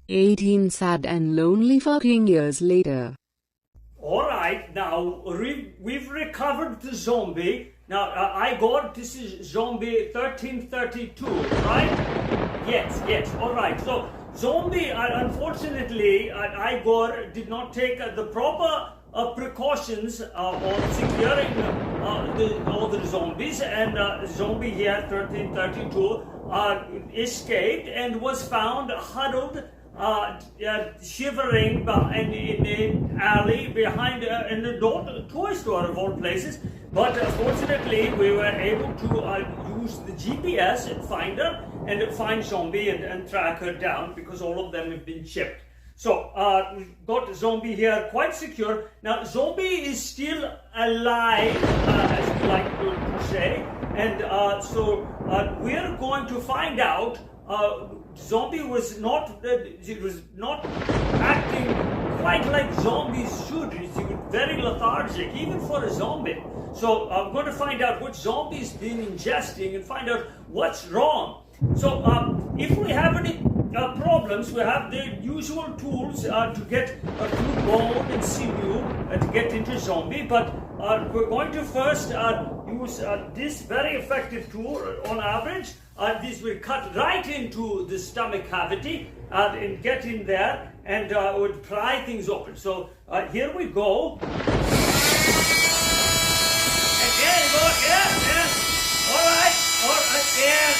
18 sad and lonely fucking years later. Alright, now we've recovered the zombie. Now, Igor, this is zombie 1332, right? Yes, alright. So, zombie, unfortunately, Igor did not take the proper precautions on securing all the zombies, and zombie here 1332 escaped and was found huddled, shivering in an alley behind in a toy store of all places. But fortunately, we were able to use the GPS and find her and find zombie and track her down, because all of them have been chipped. So we've got zombie here quite secure. Now zombie is still alive, as we like to say, and so we're going to find out. Zombie was not acting quite like zombies should. He was very lethargic, even for a zombie. So I'm going to find out what zombie's been ingesting and find out what's wrong. So if we have any problems, we have the usual tools to get through bone and sinew to get into zombie, but we're going to first use this very effective tool on average. This will cut right into the stomach cavity and get in there and would pry things open. So here we go. And there you go, yeah. All right, yeah, and a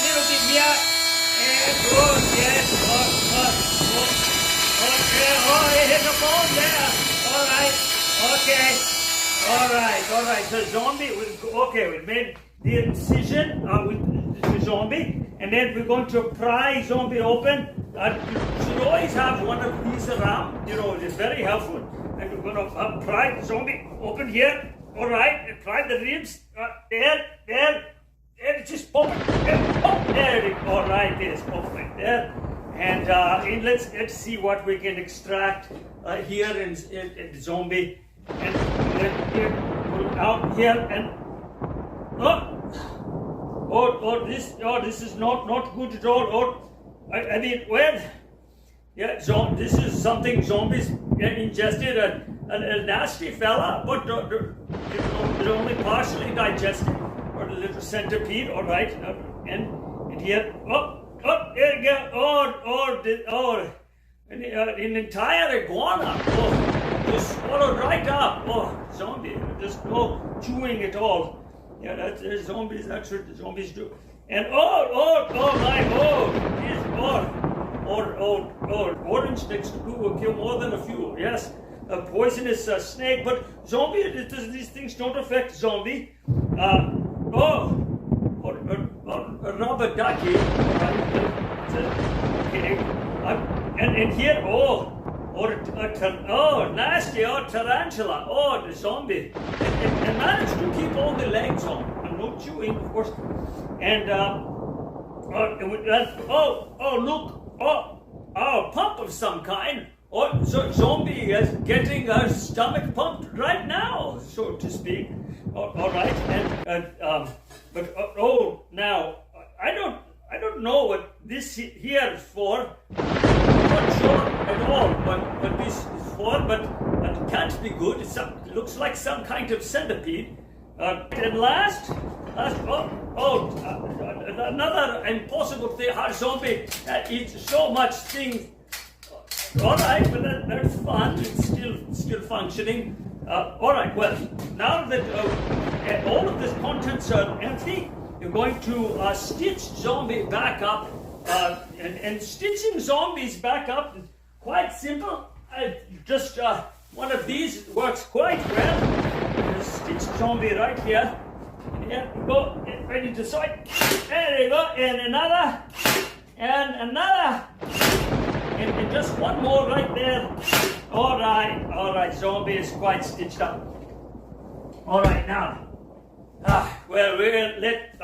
little bit here. And good, yes, okay, hit the bone there. All right, okay. So zombie, okay, we made the incision with the zombie, and then we're going to pry zombie open. You should always have one of these around, it's very helpful. And we're going to pry zombie open here. All right, and pry the ribs. There. And just pop it. There it is. All right, there's pop right there. And let's see what we can extract here in zombie. And out here and this is not good at all. I mean, well, yeah, this is something zombies ingested, a nasty fella, but they're only partially digested. Or the little centipede, all right, and here, there you go, an entire iguana, just swallowed right up, zombie, just no chewing at all. Yeah, that's zombies, that's what the zombies do. And orange next to will kill more than a few, yes. A poisonous snake, but zombie, these things don't affect zombie. A rubber ducky, okay, and here, nasty, tarantula, the zombie, and managed to keep all the legs on, and no chewing, of course, and look, pump of some kind. So zombie is getting her stomach pumped right now, so to speak. All right, and now I don't know what this here is for. I'm not sure at all what this is for, but it can't be good. It looks like some kind of centipede. And last, another impossible thing. How zombie eats so much things. All right, but that's fun. It's still functioning. All right. Well, now that all of the contents are empty, you're going to stitch zombie back up. And stitching zombies back up is quite simple. Just one of these works quite well. Stitch zombie right here. Here we go. Get ready to sew. There you go. And another. And just one more right there. All right, zombie is quite stitched up. All right, now, we'll let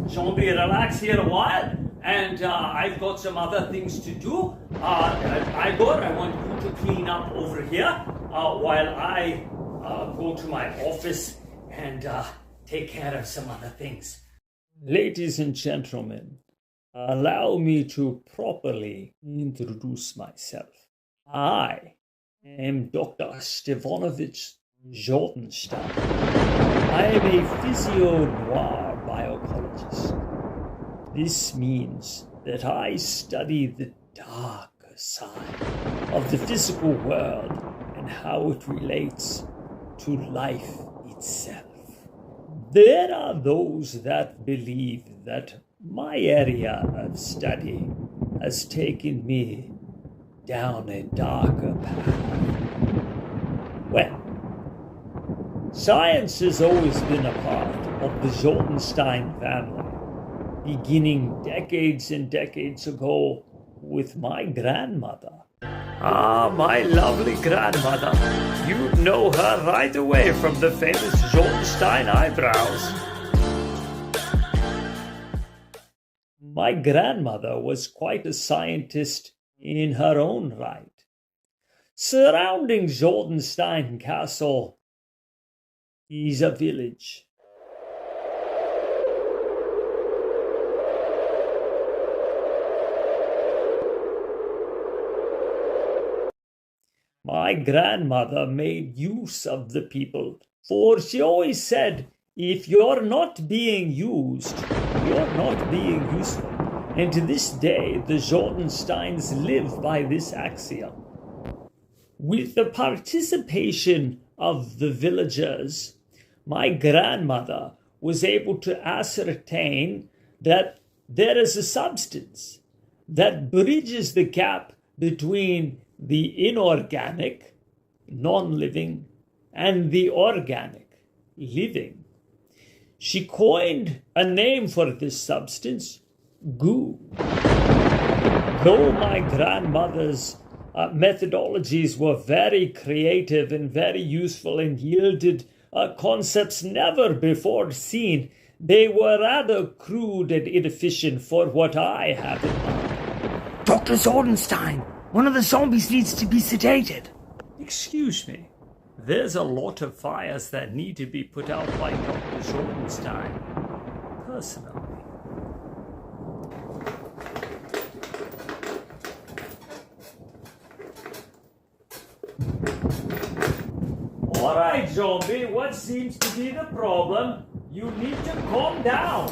zombie relax here a while, and I've got some other things to do. I want you to clean up over here while I go to my office and take care of some other things. Ladies and gentlemen, Allow me to properly introduce myself. I am Dr. Stevanovich Zordenstein. I am a physio-noir bioecologist. This means that I study the darker side of the physical world and how it relates to life itself. There are those that believe that my area of study has taken me down a darker path. Well, science has always been a part of the Zordenstein family, beginning decades and decades ago with my grandmother. Ah, my lovely grandmother. You'd know her right away from the famous Zordenstein eyebrows. My grandmother was quite a scientist in her own right. Surrounding Zordenstein Castle is a village. My grandmother made use of the people, for she always said, if you're not being used, you're not being useful. And to this day, the Zordensteins live by this axiom. With the participation of the villagers, my grandmother was able to ascertain that there is a substance that bridges the gap between the inorganic, non-living, and the organic, living. She coined a name for this substance, goo. Though my grandmother's methodologies were very creative and very useful and yielded concepts never before seen, they were rather crude and inefficient for what I have in mind. Dr. Zordenstein, one of the zombies needs to be sedated. Excuse me, there's a lot of fires that need to be put out by Dr. Zordenstein personally. All right, zombie, what seems to be the problem? You need to calm down.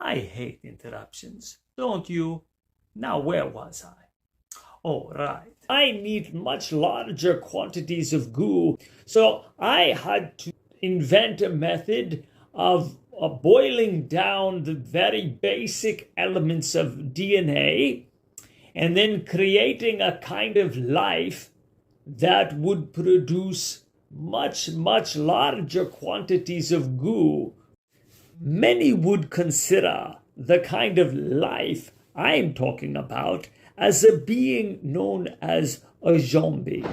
I hate interruptions, don't you? Now, where was I? Oh, right. I need much larger quantities of goo, so I had to invent a method of boiling down the very basic elements of DNA and then creating a kind of life that would produce much, much larger quantities of goo. Many would consider the kind of life I'm talking about as a being known as a zombie.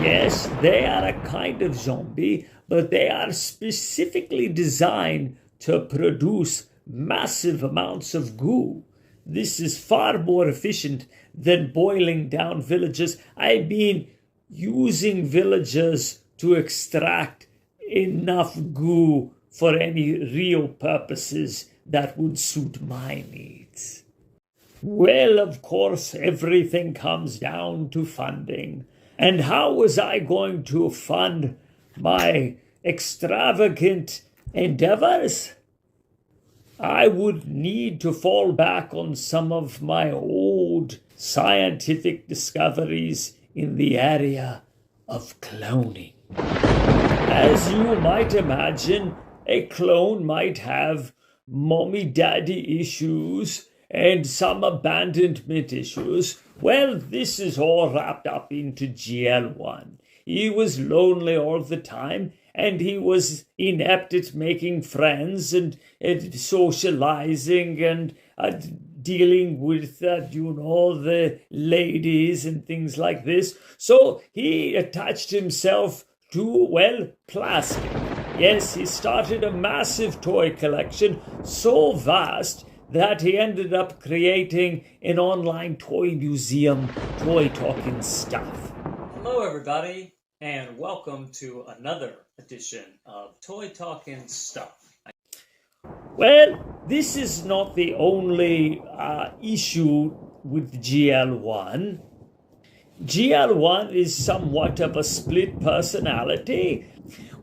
Yes, they are a kind of zombie, but they are specifically designed to produce massive amounts of goo. this is far more efficient than boiling down villagers. I mean, using villagers to extract enough goo for any real purposes that would suit my needs. Well, of course, everything comes down to funding. And how was I going to fund my extravagant endeavors? I would need to fall back on some of my old scientific discoveries in the area of cloning. As you might imagine, a clone might have mommy-daddy issues and some abandonment issues. Well, this is all wrapped up into GL1. He was lonely all the time, and he was inept at making friends and socializing and dealing with, the ladies and things like this. So he attached himself to, plastic. Yes, he started a massive toy collection, so vast that he ended up creating an online toy museum, Toy Talking Stuff. Hello, everybody, and welcome to another edition of Toy Talking Stuff. Well, this is not the only issue with GL1. GL1 is somewhat of a split personality.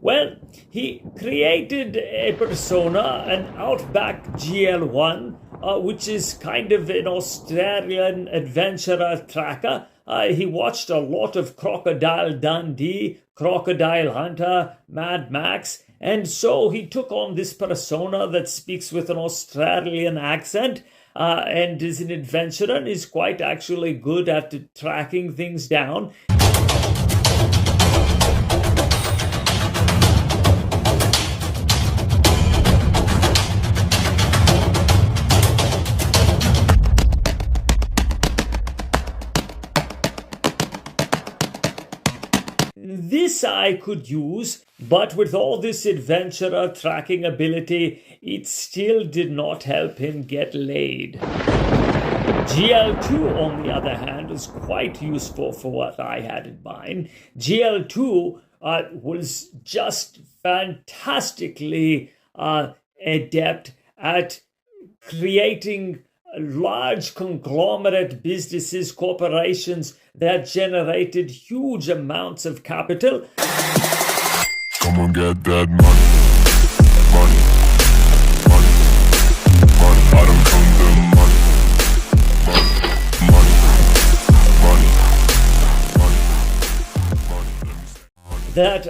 Well, he created a persona, an Outback GL1, which is kind of an Australian adventurer tracker. He watched a lot of Crocodile Dundee, Crocodile Hunter, Mad Max, and so he took on this persona that speaks with an Australian accent and is an adventurer and is quite actually good at tracking things down. This I could use, but with all this adventurer tracking ability, it still did not help him get laid. GL2, on the other hand, is quite useful for what I had in mind. GL2 was just fantastically adept at creating large conglomerate businesses, corporations that generated huge amounts of capital. Come on, get that money, money, money, money. I don't come the money, money, money, money, money. That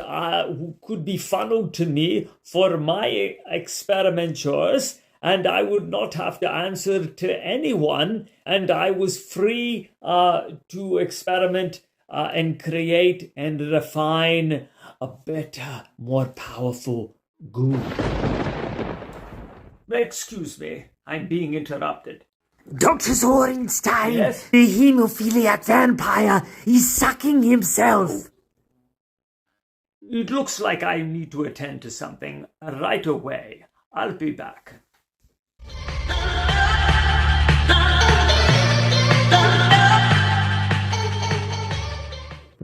could be funneled to me for my experimenters, and I would not have to answer to anyone, and I was free to experiment and create and refine a better, more powerful goo. Excuse me, I'm being interrupted. Dr. Zordenstein, Yes? the hemophiliac vampire, is sucking himself. It looks like I need to attend to something right away. I'll be back.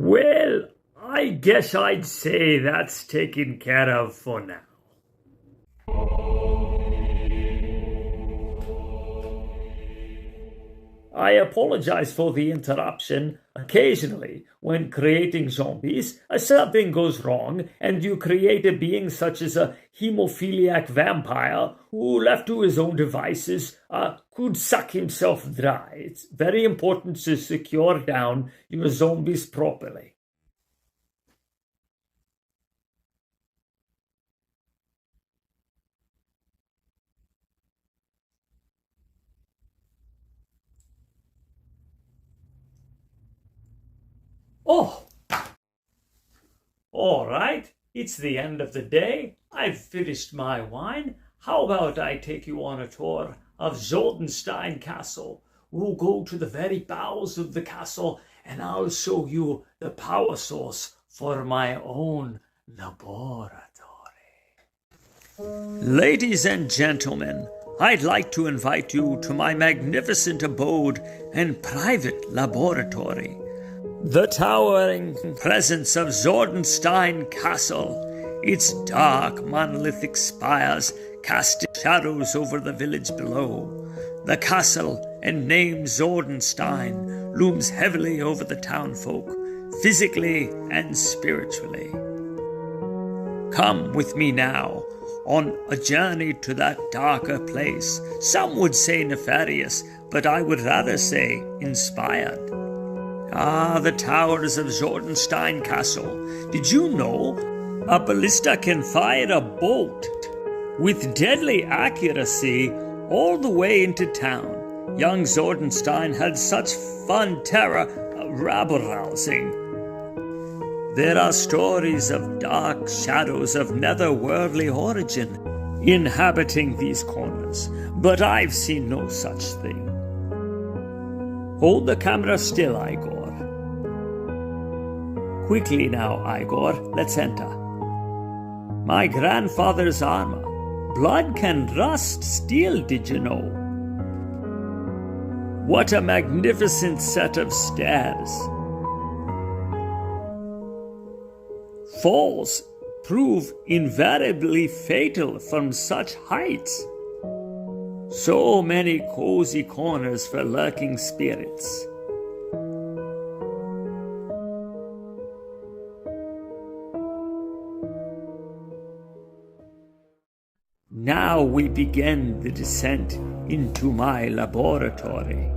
Well, I guess I'd say that's taken care of for now. I apologize for the interruption. Occasionally, when creating zombies, something goes wrong, and you create a being such as a hemophiliac vampire who, left to his own devices, could suck himself dry. It's very important to secure down your zombies properly. Oh, all right. It's the end of the day. I've finished my wine. How about I take you on a tour of Zordenstein Castle? We'll go to the very bowels of the castle, and I'll show you the power source for my own laboratory. Ladies and gentlemen, I'd like to invite you to my magnificent abode and private laboratory. The towering presence of Zordenstein Castle. Its dark monolithic spires cast shadows over the village below. The castle, and name Zordenstein, looms heavily over the townfolk, physically and spiritually. Come with me now on a journey to that darker place. Some would say nefarious, but I would rather say inspired. Ah, the towers of Zordenstein Castle. Did you know a ballista can fire a bolt with deadly accuracy all the way into town? Young Zordenstein had such fun terror, rabble-rousing. There are stories of dark shadows of netherworldly origin inhabiting these corners, but I've seen no such thing. Hold the camera still, Igor. Quickly now, Igor, let's enter. My grandfather's armor. Blood can rust steel, did you know? What a magnificent set of stairs. Falls prove invariably fatal from such heights. So many cozy corners for lurking spirits. Now we begin the descent into my laboratory.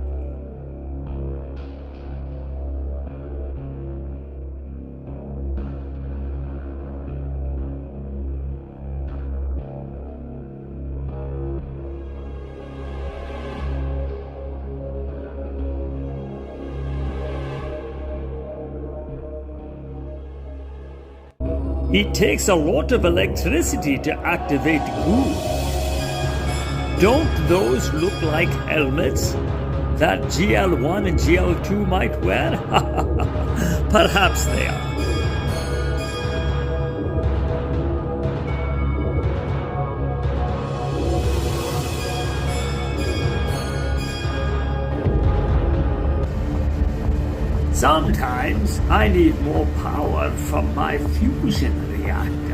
It takes a lot of electricity to activate goo. Don't those look like helmets that GL1 and GL2 might wear? Perhaps they are. Sometimes I need more power from my fusion reactor.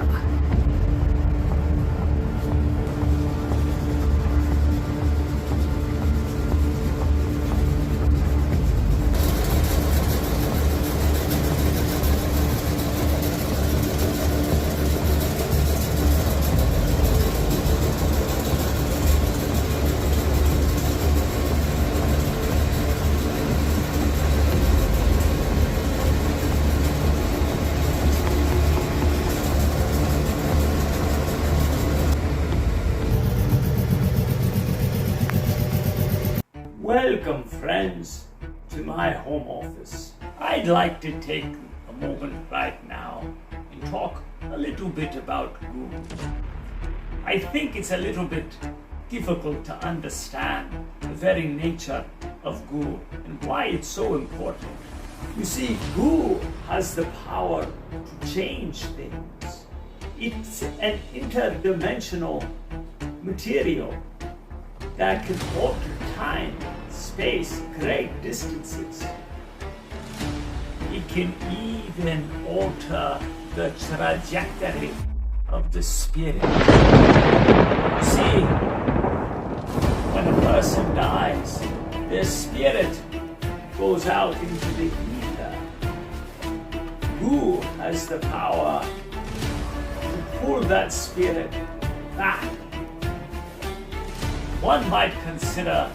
Welcome, friends, to my home office. I'd like to take a moment right now and talk a little bit about goo. I think it's a little bit difficult to understand the very nature of goo and why it's so important. You see, goo has the power to change things. It's an interdimensional material that can alter time, space, great distances. It can even alter the trajectory of the spirit. See, when a person dies, their spirit goes out into the ether. Goo has the power to pull that spirit back. One might consider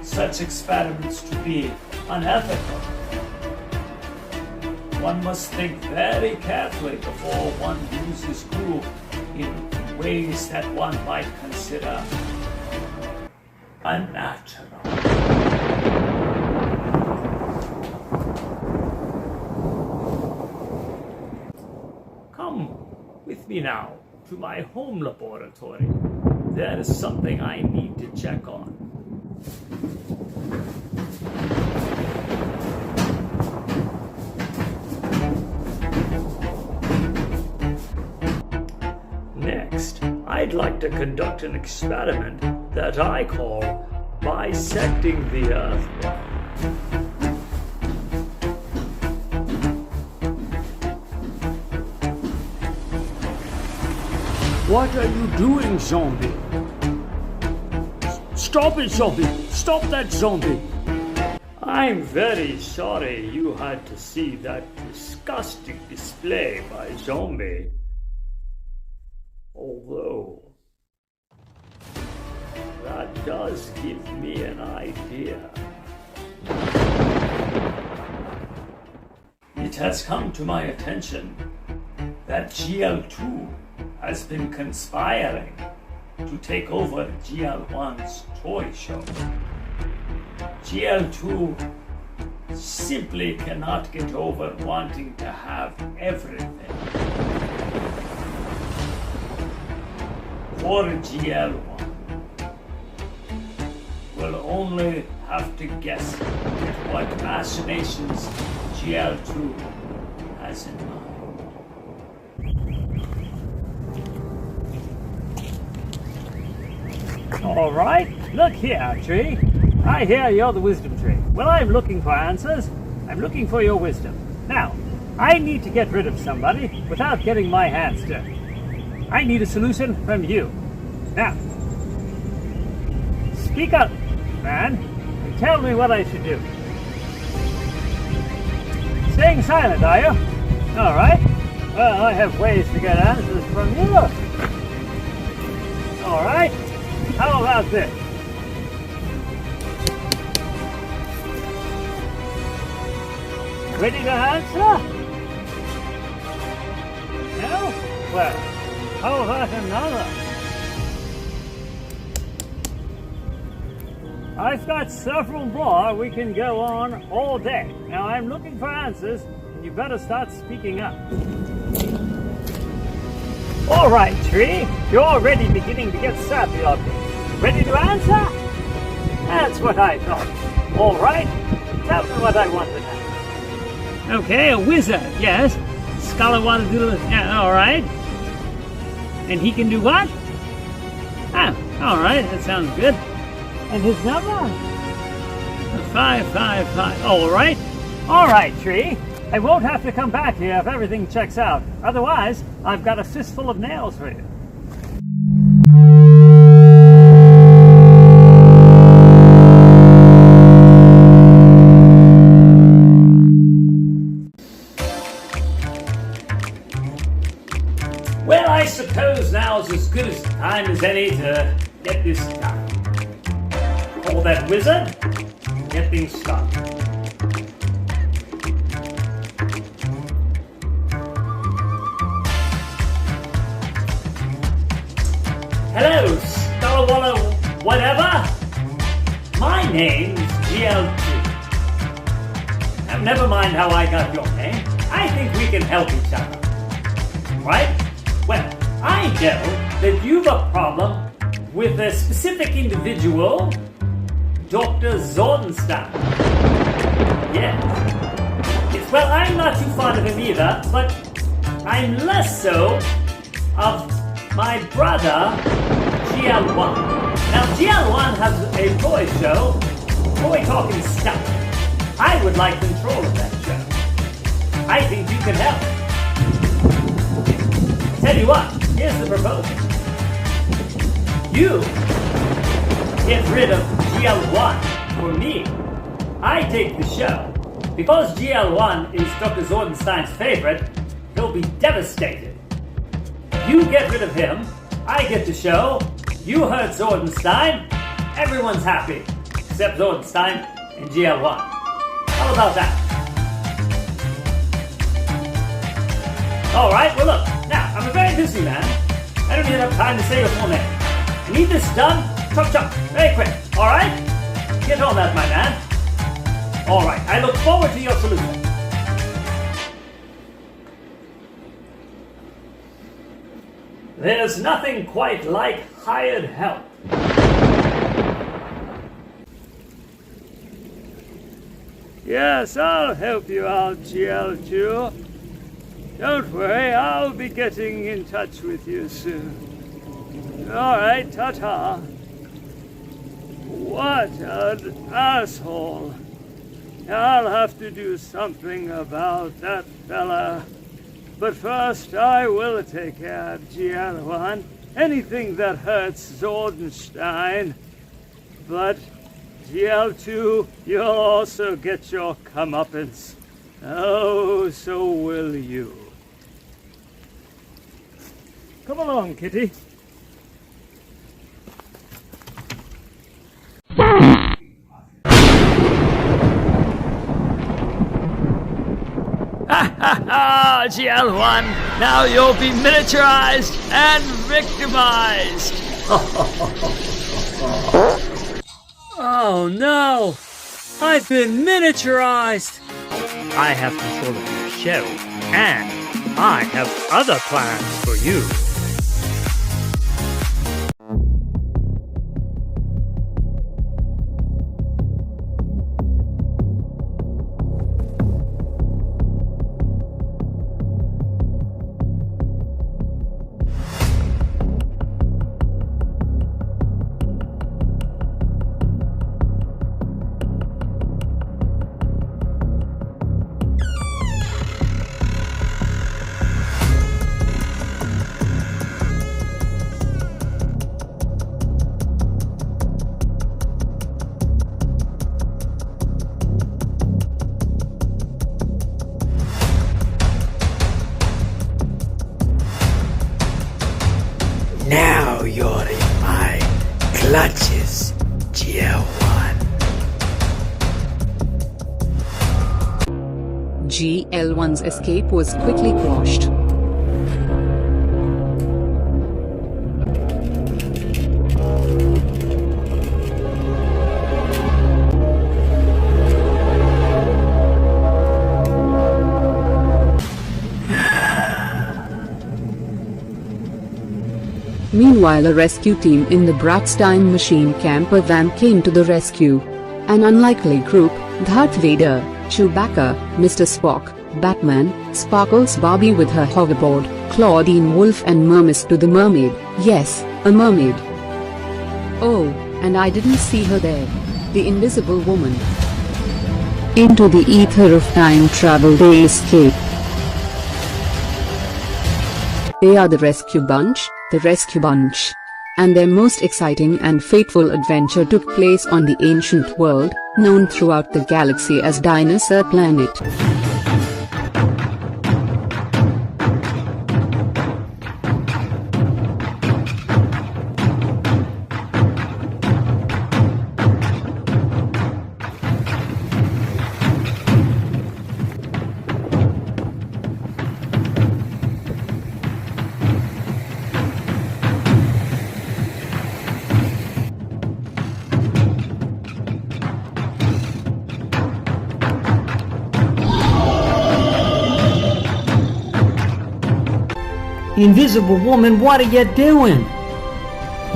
such experiments to be unethical. One must think very carefully before one uses goo in ways that one might consider unnatural. Come with me now to my home laboratory. There is something I need to check on. Next, I'd like to conduct an experiment that I call bisecting the earth. What are you doing, zombie? Stop it, zombie! Stop that zombie! I'm very sorry you had to see that disgusting display by zombie. Although, that does give me an idea. It has come to my attention that GL2 has been conspiring to take over GL1's toy show. GL2 simply cannot get over wanting to have everything. For GL1, we'll only have to guess at what machinations GL2 has in mind. All right, look here, tree. I hear you're the wisdom tree. Well, I'm looking for answers. I'm looking for your wisdom. Now, I need to get rid of somebody without getting my hands dirty. I need a solution from you. Now, speak up, man, and tell me what I should do. Staying silent, are you? All right. Well, I have ways to get answers from you. All right. How about this? Ready to answer? No? Well, how about another? I've got several more. We can go on all day. Now, I'm looking for answers, and you better start speaking up. All right, tree. You're already beginning to get sappy on me. Ready to answer? That's what I thought. All right. Tell me what I want to know. Okay, a wizard, yes. Scholar wanted to do it. Yeah, all right. And he can do what? Ah, all right. That sounds good. And his number? 555. All right. All right, tree. I won't have to come back here if everything checks out. Otherwise, I've got a fistful of nails for you. Well, I suppose now's as good a time as any to get this done. Call that wizard, get things started. Hello, Stalwalla whatever. My name's GL2. Now, never mind how I got your name. I think we can help each other. Right? Well, I know that you've a problem with a specific individual, Dr. Zordenstein. Yes. Well, I'm not too fond of him either, but I'm less so of my brother, GL1. Now, GL1 has a toy show, Toy Talking Stuff. I would like control of that show. I think you can help. Tell you what, here's the proposal. You get rid of GL1 for me. I take the show. Because GL1 is Dr. Zordenstein's favorite, he'll be devastated. You get rid of him, I get the show, you hurt Zordenstein, everyone's happy, except Zordenstein and GL1. How about that? Alright, well look, now, I'm a very busy man. I don't even have time to say your full name. I need this done, chop chop, very quick, alright? Get on that, my man. Alright, I look forward to your solution. There's nothing quite like hired help. Yes, I'll help you out, GL2. Don't worry, I'll be getting in touch with you soon. All right, ta-ta. What an asshole. I'll have to do something about that fella. But first, I will take care of GL1. Anything that hurts Zordenstein. But GL2, you'll also get your comeuppance. Oh, so will you. Come along, Kitty. GL1, now you'll be miniaturized and victimized. Oh no! I've been miniaturized! I have control of your show, and I have other plans for you. Now you're in my clutches, GL1. GL1's escape was quickly quashed. Meanwhile, a rescue team in the Zordenstein machine camper van came to the rescue. An unlikely group: Darth Vader, Chewbacca, Mr. Spock, Batman, Sparkles Barbie with her hoverboard, Claudine Wolf and Mermis to the mermaid. Yes, a mermaid. Oh, and I didn't see her there. The Invisible Woman. Into the ether of time travel they escape. They are the Rescue Bunch. The Rescue Bunch. And their most exciting and fateful adventure took place on the ancient world, known throughout the galaxy as Dinosaur Planet. Invisible Woman, what are you doing?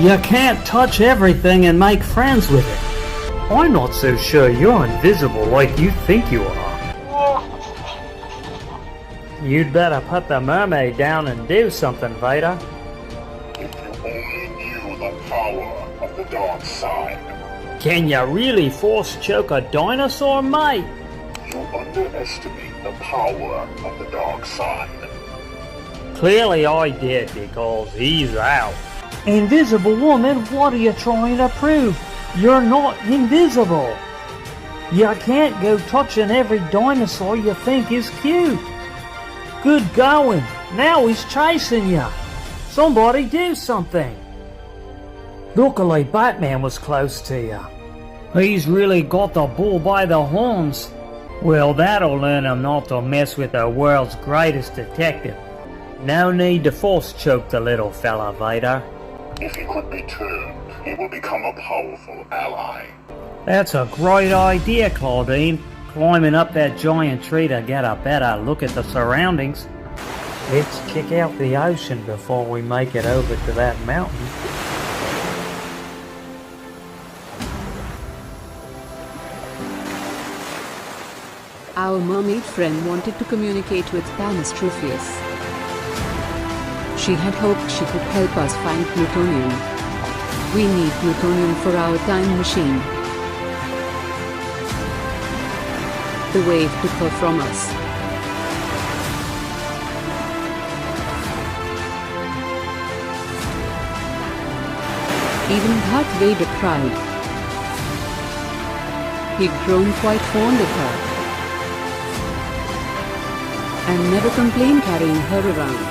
You can't touch everything and make friends with it. I'm not so sure you're invisible like you think you are. You'd better put the mermaid down and do something, Vader. If you only knew the power of the dark side. Can you really force choke a dinosaur, mate? You underestimate the power of the dark side. Clearly I did, because he's out. Invisible Woman, what are you trying to prove? You're not invisible. You can't go touching every dinosaur you think is cute. Good going. Now he's chasing you. Somebody do something. Luckily Batman was close to you. He's really got the bull by the horns. Well, that'll learn him not to mess with the world's greatest detective. No need to force choke the little fella, Vader. If he could be turned, he will become a powerful ally. That's a great idea, Claudine. Climbing up that giant tree to get a better look at the surroundings. Let's check out the ocean before we make it over to that mountain. Our mermaid friend wanted to communicate with Panastrophius. She had hoped she could help us find plutonium. We need plutonium for our time machine. The wave took her from us. Even Darth Vader cried. He'd grown quite fond of her and never complained carrying her around.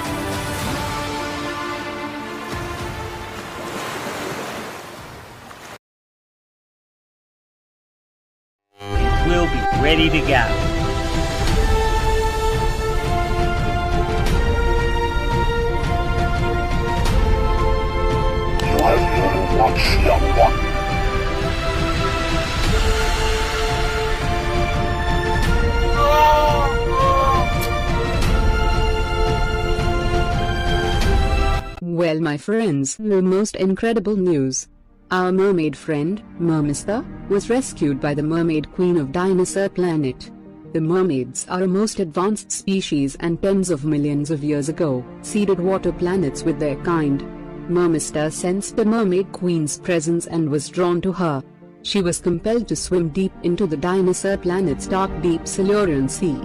We'll be ready to go. Well, my friends, the most incredible news. Our mermaid friend, Mermister, was rescued by the Mermaid Queen of Dinosaur Planet. The mermaids are a most advanced species and tens of millions of years ago, seeded water planets with their kind. Mermister sensed the Mermaid Queen's presence and was drawn to her. She was compelled to swim deep into the Dinosaur Planet's dark deep Silurian Sea.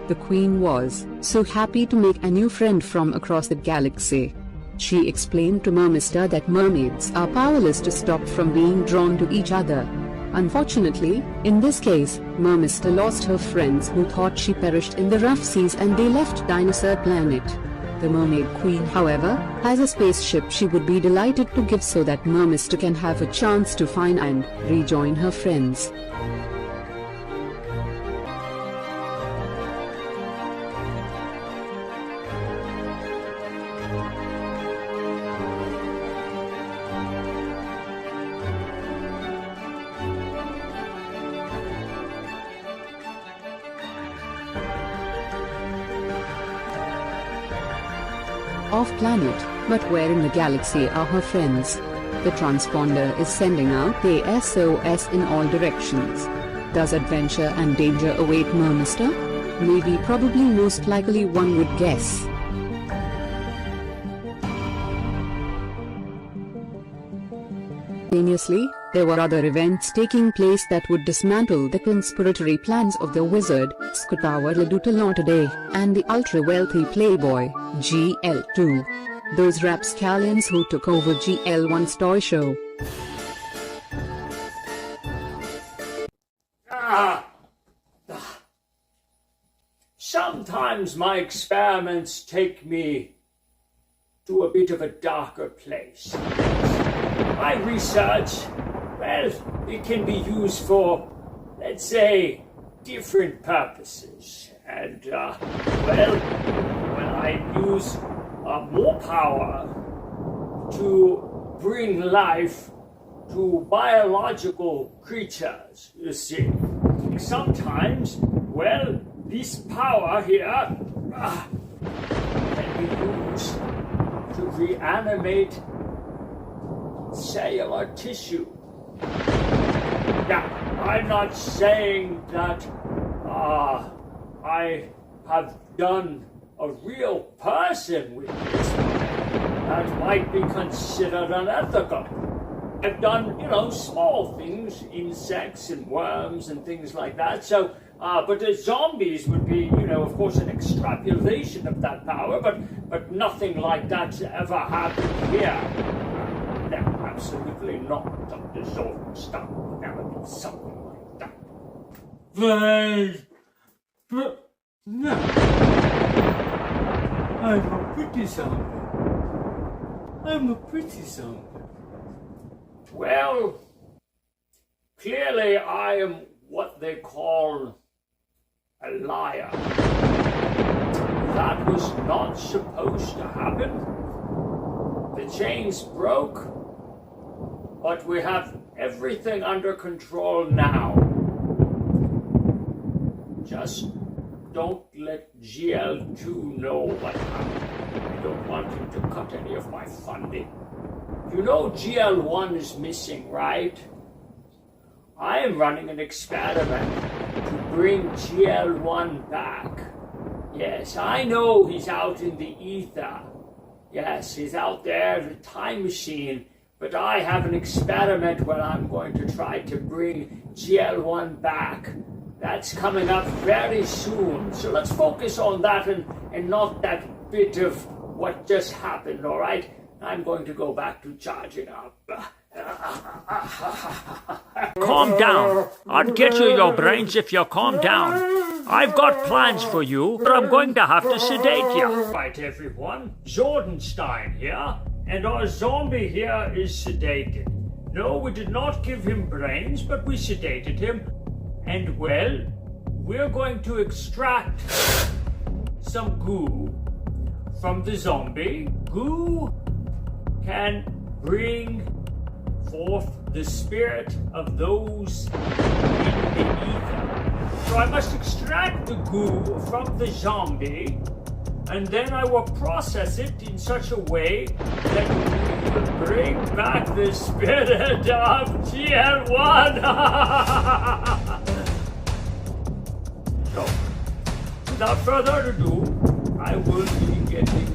The Queen was so happy to make a new friend from across the galaxy. She explained to Mermister that mermaids are powerless to stop from being drawn to each other. Unfortunately, in this case, Mermister lost her friends who thought she perished in the rough seas and they left Dinosaur Planet. The Mermaid Queen, however, has a spaceship she would be delighted to give so that Mermister can have a chance to find and rejoin her friends. Off-planet, but where in the galaxy are her friends? The transponder is sending out the SOS in all directions. Does adventure and danger await Mermister? Maybe, probably, most likely, one would guess. Simultaneously, there were other events taking place that would dismantle the conspiratory plans of the wizard, Scutawa Ledutalon today, and the ultra-wealthy playboy, GL2. Those rapscallions who took over GL1's toy show. Sometimes my experiments take me to a bit of a darker place. My research, well, it can be used for, let's say, different purposes. And, well, when I use more power to bring life to biological creatures, you see. Sometimes, well, this power here can be used to reanimate cellular tissue. Now, I'm not saying that I have done a real person with this. That might be considered unethical. I've done, small things, insects and worms and things like that. So, but the zombies would be, of course, an extrapolation of that power, but nothing like that's ever happened here. No, absolutely not, Dr. Zordenstein. Never be something like that. But, no. I'm a pretty zombie. I'm a pretty zombie. Well, clearly I am what they call a liar. That was not supposed to happen. The chains broke, but we have everything under control now. Just don't let GL2 know what happened. I don't want him to cut any of my funding. You know GL1 is missing, right? I am running an experiment to bring GL1 back. Yes, I know he's out in the ether. Yes, he's out there in the time machine, but I have an experiment where I'm going to try to bring GL1 back. That's coming up very soon. So let's focus on that and not that bit of what just happened, all right? I'm going to go back to charging up. Calm down. I'll get you your brains if you calm down. I've got plans for you, but I'm going to have to sedate you. Right, everyone. Zordenstein here, and our zombie here is sedated. No, we did not give him brains, but we sedated him. And well, we're going to extract some goo from the zombie. Goo can bring forth the spirit of those in the ether. So I must extract the goo from the zombie, and then I will process it in such a way that it will bring back the spirit of GL1. So, without further ado, I will be getting.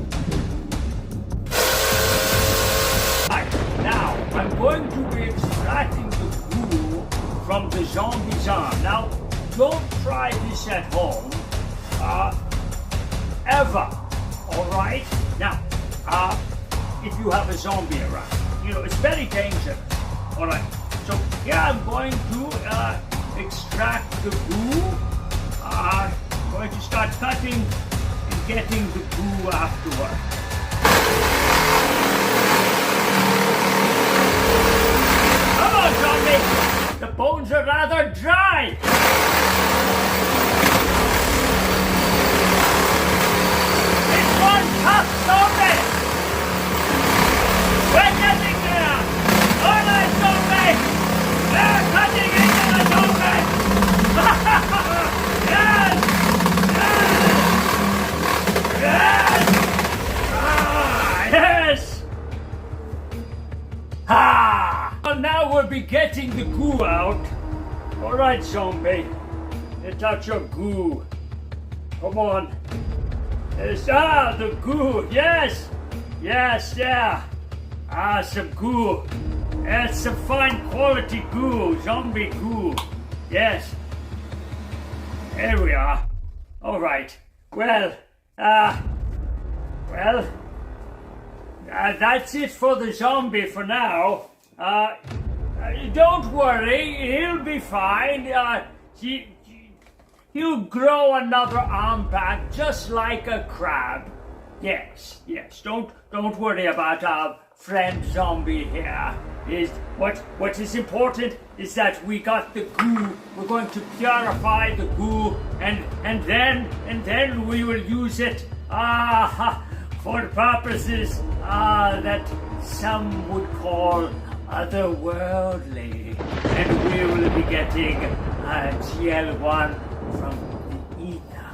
Now, I'm going to be extracting the goo from the zombie's arm. Now, don't try this at home, ever, alright? Now, if you have a zombie around, you know, it's very dangerous, alright? So, here I'm going to extract the goo. I'm going to start cutting and getting the goo afterward. Come on, zombie! The bones are rather dry! It's one tough zombie! We're getting there! Alright, zombie! They're cutting into the zombie! Yes! Yes! Yes! Ah, yes! Ha! Well, now we'll be getting the goo out. All right, zombie. Get out your goo. Come on. There's, the goo. Yes. Yes, yeah. Some goo. That's some fine quality goo. Zombie goo. Yes. There we are. All right. Well, that's it for the zombie for now. Don't worry, he'll be fine. He'll grow another arm back just like a crab. Yes. Don't worry about our friend zombie here. What is important is that we got the goo. We're going to purify the goo, and then we will use it for purposes that some would call otherworldly, and we will be getting GL1 from the ether.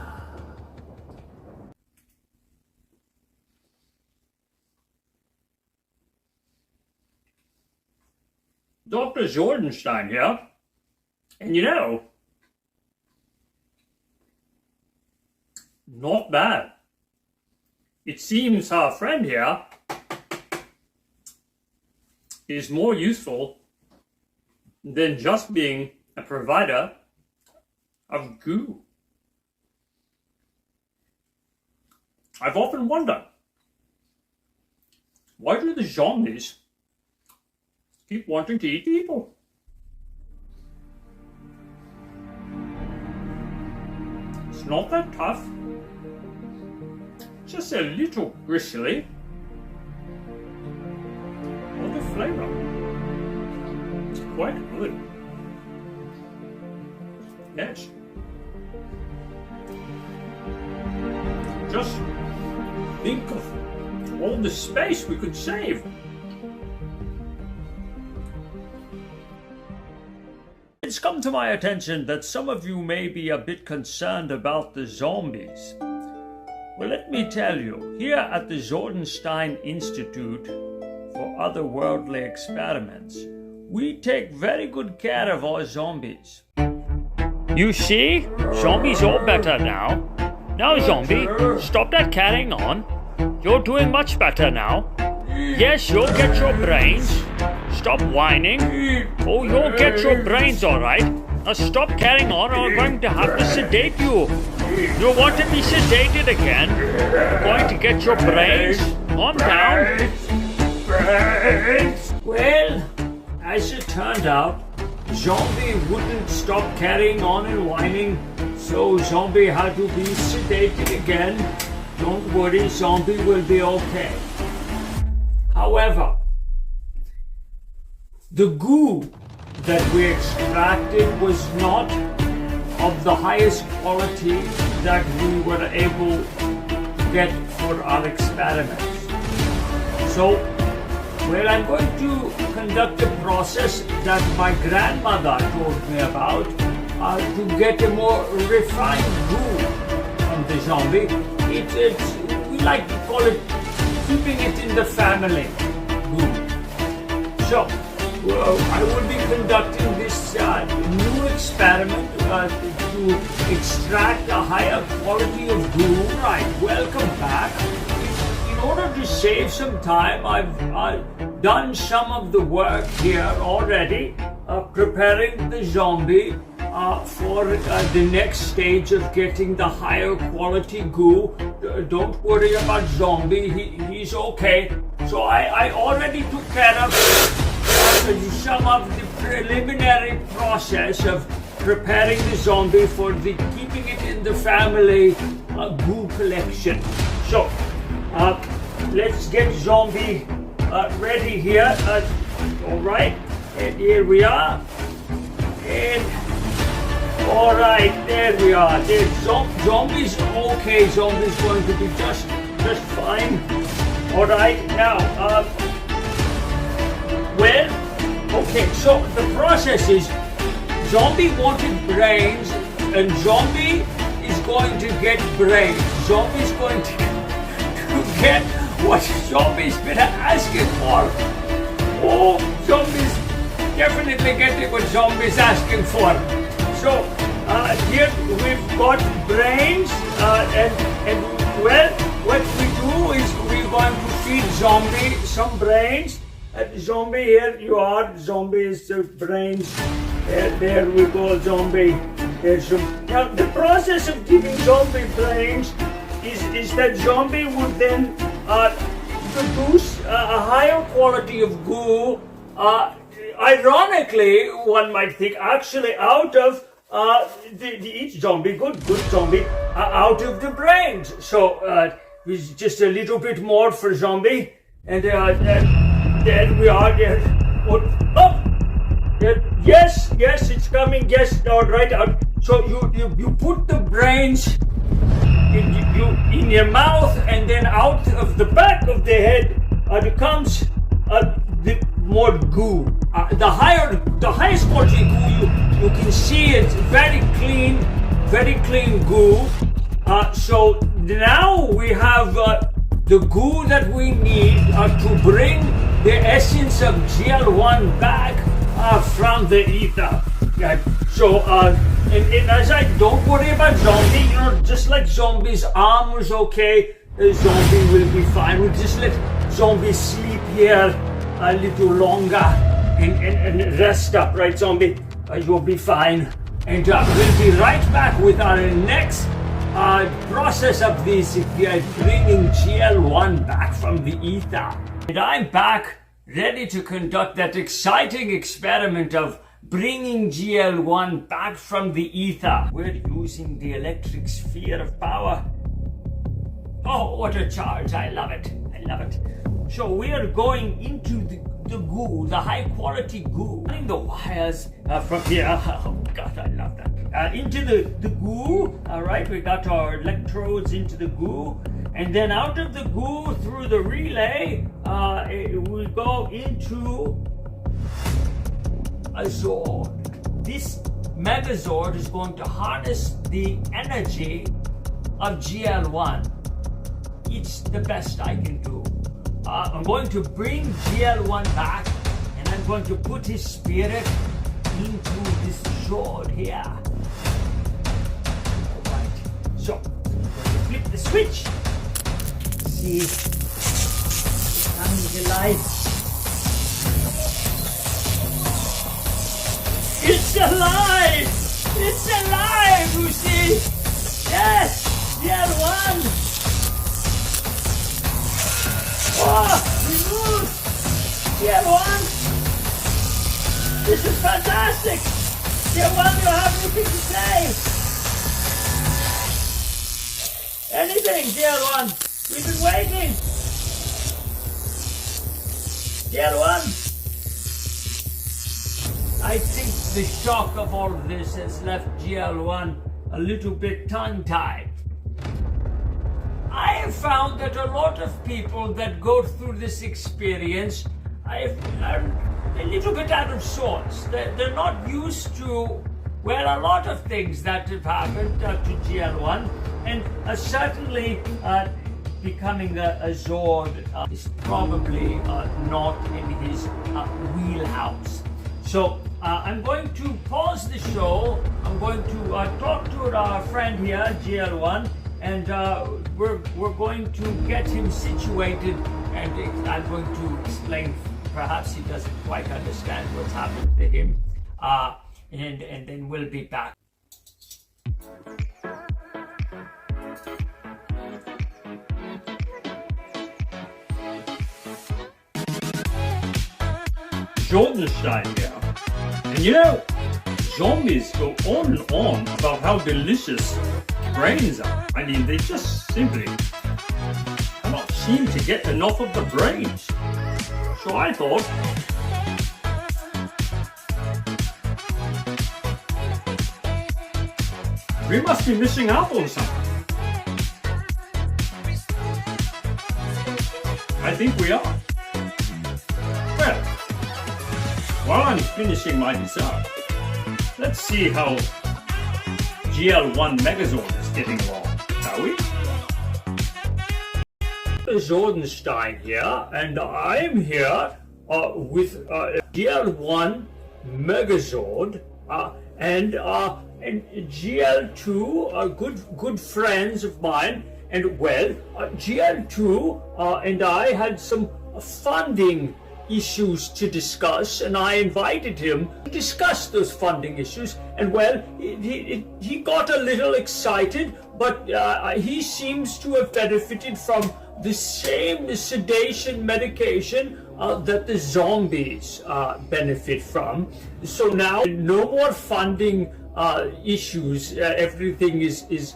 Dr. Zordenstein here, and you know, not bad. It seems our friend here is more useful than just being a provider of goo. I've often wondered, why do the zombies keep wanting to eat people? It's not that tough, just a little bristly. The flavor. It's quite good. Yes. Just think of all the space we could save. It's come to my attention that some of you may be a bit concerned about the zombies. Well, let me tell you, here at the Zordenstein Institute for Otherworldly Experiments, we take very good care of our zombies. You see? Zombie's all better now. Now, zombie, stop that carrying on. You're doing much better now. Yes, you'll get your brains. stop whining. Oh, you'll get your brains all right. Now stop carrying on or I'm going to have to sedate you. You want to be sedated again? I'm going to get your brains. Calm down. Well, as it turned out, Zombie wouldn't stop carrying on and whining, so Zombie had to be sedated again. Don't worry, Zombie will be okay. However, the goo that we extracted was not of the highest quality that we were able to get for our experiments. So, well, I'm going to conduct a process that my grandmother told me about to get a more refined goo from the zombie. We like to call it keeping it in the family goo. So, I will be conducting this new experiment to extract a higher quality of goo. Right, welcome back. In order to save some time, I've done some of the work here already, preparing the zombie for the next stage of getting the higher quality goo. Don't worry about zombie, he's okay. So I already took care of some of the preliminary process of preparing the zombie for the keeping it in the family goo collection. So let's get zombie ready here. All right, and here we are. And all right, there we are. Zombie's okay. Zombie's going to be just fine. All right, now, well, okay. So the process is, zombie wanted brains, and zombie is going to get brains. Zombie's going to get what zombie's been asking for. Oh, zombie's definitely getting what zombie's asking for. So here we've got brains, and well, what we do is we're going to feed zombie some brains. Zombie, here you are. Zombie's brains. There we go, zombie. There's some. Now the process of giving zombie brains is that zombie would then produce a higher quality of goo. Ironically, one might think, actually out of each zombie, good zombie, out of the brains. So it's just a little bit more for zombie, and there we are. There. Yes, it's coming. Yes, all right. So you put the brains in your mouth, and then out of the back of the head comes the more goo. The highest quality goo, you can see it's very clean goo. So now we have the goo that we need to bring the essence of GL1 back from the ether. So, and as I don't worry about zombie, just like zombie's arm was okay, zombie will be fine. We'll just let zombie sleep here a little longer and rest up, right, zombie? You'll be fine. And we'll be right back with our next process of this, bringing GL1 back from the ether. And I'm back, ready to conduct that exciting experiment of bringing GL1 back from the ether. We're using the electric sphere of power. Oh, what a charge. I love it. So we are going into the goo, the high quality goo. Running the wires from here. Oh God, I love that. Into the goo. All right, we got our electrodes into the goo. And then out of the goo through the relay, we go into a Zord. This Megazord is going to harness the energy of GL1. It's the best I can do. I'm going to bring GL1 back, and I'm going to put his spirit into this Zord here. Alright, so flip the switch. See, coming to life. It's alive! It's alive, you see! Yes! GL1! Oh, we moved! GL1! This is fantastic! GL1, do you have anything to say? Anything, GL1? We've been waiting! GL1! I think the shock of all this has left GL1 a little bit tongue-tied. I have found that a lot of people that go through this experience are a little bit out of sorts. They're not used to, well, a lot of things that have happened to GL1, and certainly becoming a Zord is probably not in his wheelhouse. So I'm going to pause the show. I'm going to talk to our friend here, GL1, and we're going to get him situated, and I'm going to explain. Perhaps he doesn't quite understand what's happened to him, and then we'll be back. Zordenstein here. And you know, zombies go on and on about how delicious brains are. I mean, they just simply cannot seem to get enough of the brains. So I thought, we must be missing out on something. I think we are. Well, while I'm finishing my dessert, let's see how GL1 Megazord is getting along, shall we? Zordenstein here, and I'm here with GL1 Megazord and GL2 are good friends of mine, and well, GL2 and I had some funding issues to discuss, and I invited him to discuss those funding issues, and well, he got a little excited, but he seems to have benefited from the same sedation medication that the zombies benefit from. So now, no more funding issues. Everything is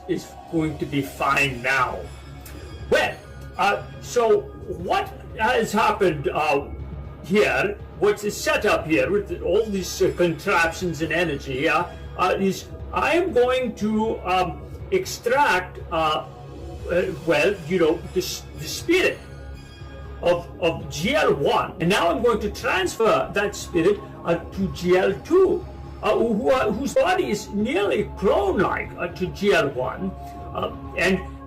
going to be fine now. Well, so what has happened here, what's set up here with all these contraptions and energy, is I am going to extract, well, you know, the spirit of GL1, and now I'm going to transfer that spirit to GL2, whose body is nearly clone-like to GL1,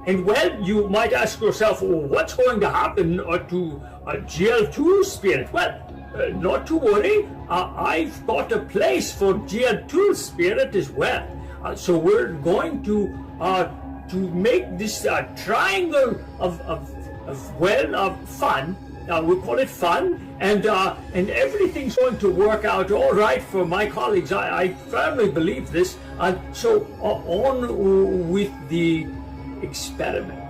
and well, you might ask yourself, well, what's going to happen to GL2 spirit? Well, not to worry, I've got a place for GL2 spirit as well. So we're going to make this triangle of fun. We call it fun, and everything's going to work out all right for my colleagues. I firmly believe this. So on with the experiment.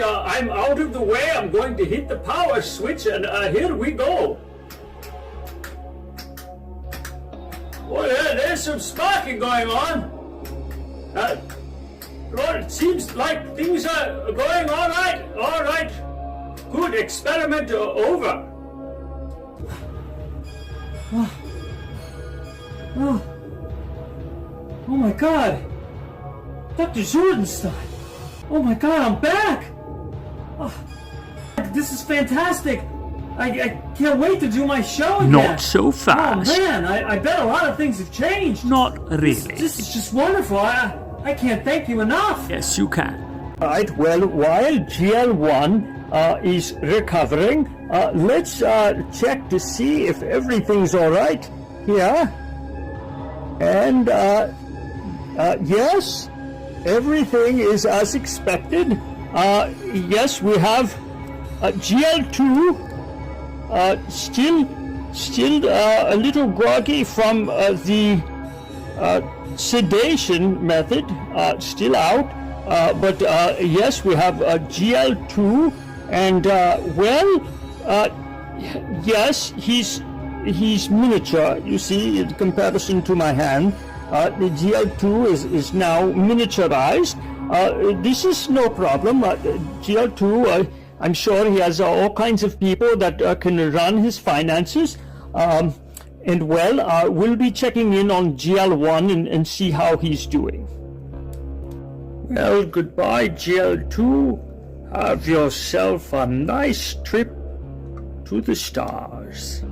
I'm out of the way. I'm going to hit the power switch, and here we go. Well, there's some sparking going on. Well, it seems like things are going all right. All right. Good. Experiment over. Oh my God. Dr. Zordenstein. Oh my God, I'm back. Oh, this is fantastic. I can't wait to do my show again. Not so fast. Oh man, I bet a lot of things have changed. Not really. This is just wonderful. I can't thank you enough. Yes, you can. Right, well, while GL1 is recovering, let's check to see if everything's all right here. And yes, everything is as expected. Yes, we have GL2 still still a little groggy from the sedation method, still out. But yes, we have GL2, and yes, he's miniature. You see, in comparison to my hand, the GL2 is now miniaturized. This is no problem. GL2, I'm sure he has all kinds of people that can run his finances. And we'll be checking in on GL1 and see how he's doing. Well, goodbye, GL2. Have yourself a nice trip to the stars.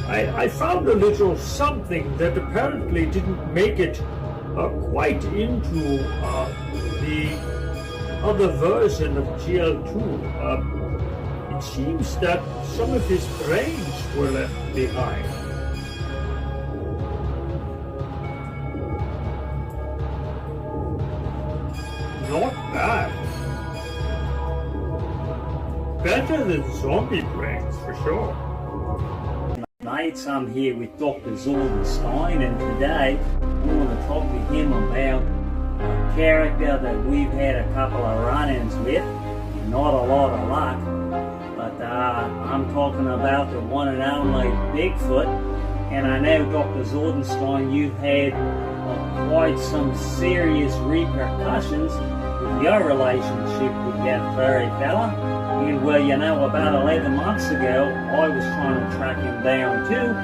I found a little something that apparently didn't make it quite into the other version of GL2. It seems that some of his brains were left behind. Not bad. Better than zombie brains, for sure. Mates, I'm here with Dr. Zordenstein, and today I want to talk to him about a character that we've had a couple of run-ins with. Not a lot of luck, but I'm talking about the one and only Bigfoot. And I know, Dr. Zordenstein, you've had quite some serious repercussions with your relationship with that furry fella. And well, you know, about 11 months ago, I was trying to track him down too.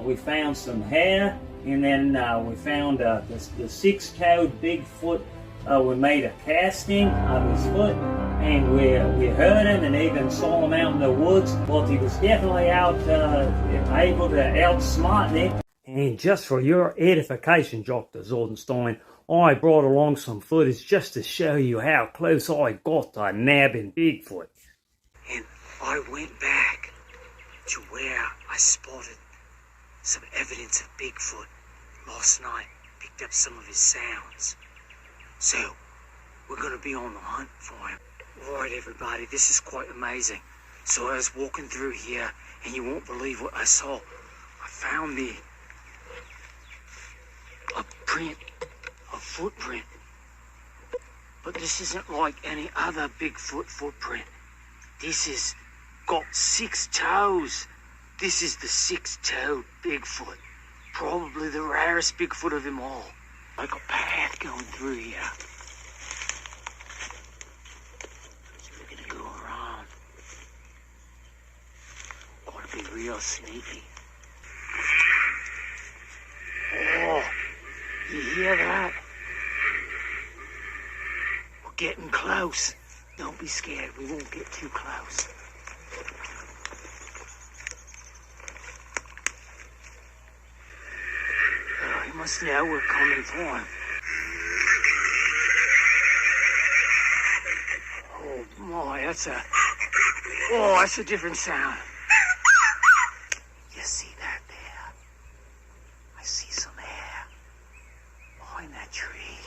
We found some hair, and then we found the six-toed Bigfoot. We made a casting of his foot, and we heard him and even saw him out in the woods. But he was definitely out, able to outsmart me. And just for your edification, Dr. Zordenstein, I brought along some footage just to show you how close I got to nabbing Bigfoot. And I went back to where I spotted some evidence of Bigfoot last night, picked up some of his sounds. So, we're going to be on the hunt for him. Alright everybody, this is quite amazing. So I was walking through here, and you won't believe what I saw. I found a footprint. But this isn't like any other Bigfoot footprint. This has got 6 toes. This is the 6-toed Bigfoot. Probably the rarest Bigfoot of them all. Like a path going through here. So we're gonna go around. Gotta be real sneaky. Oh, you hear that? We're getting close. Don't be scared, we won't get too close. Oh, he must know we're coming for him. Oh my, that's a different sound. You see that there? I see some hair behind that tree.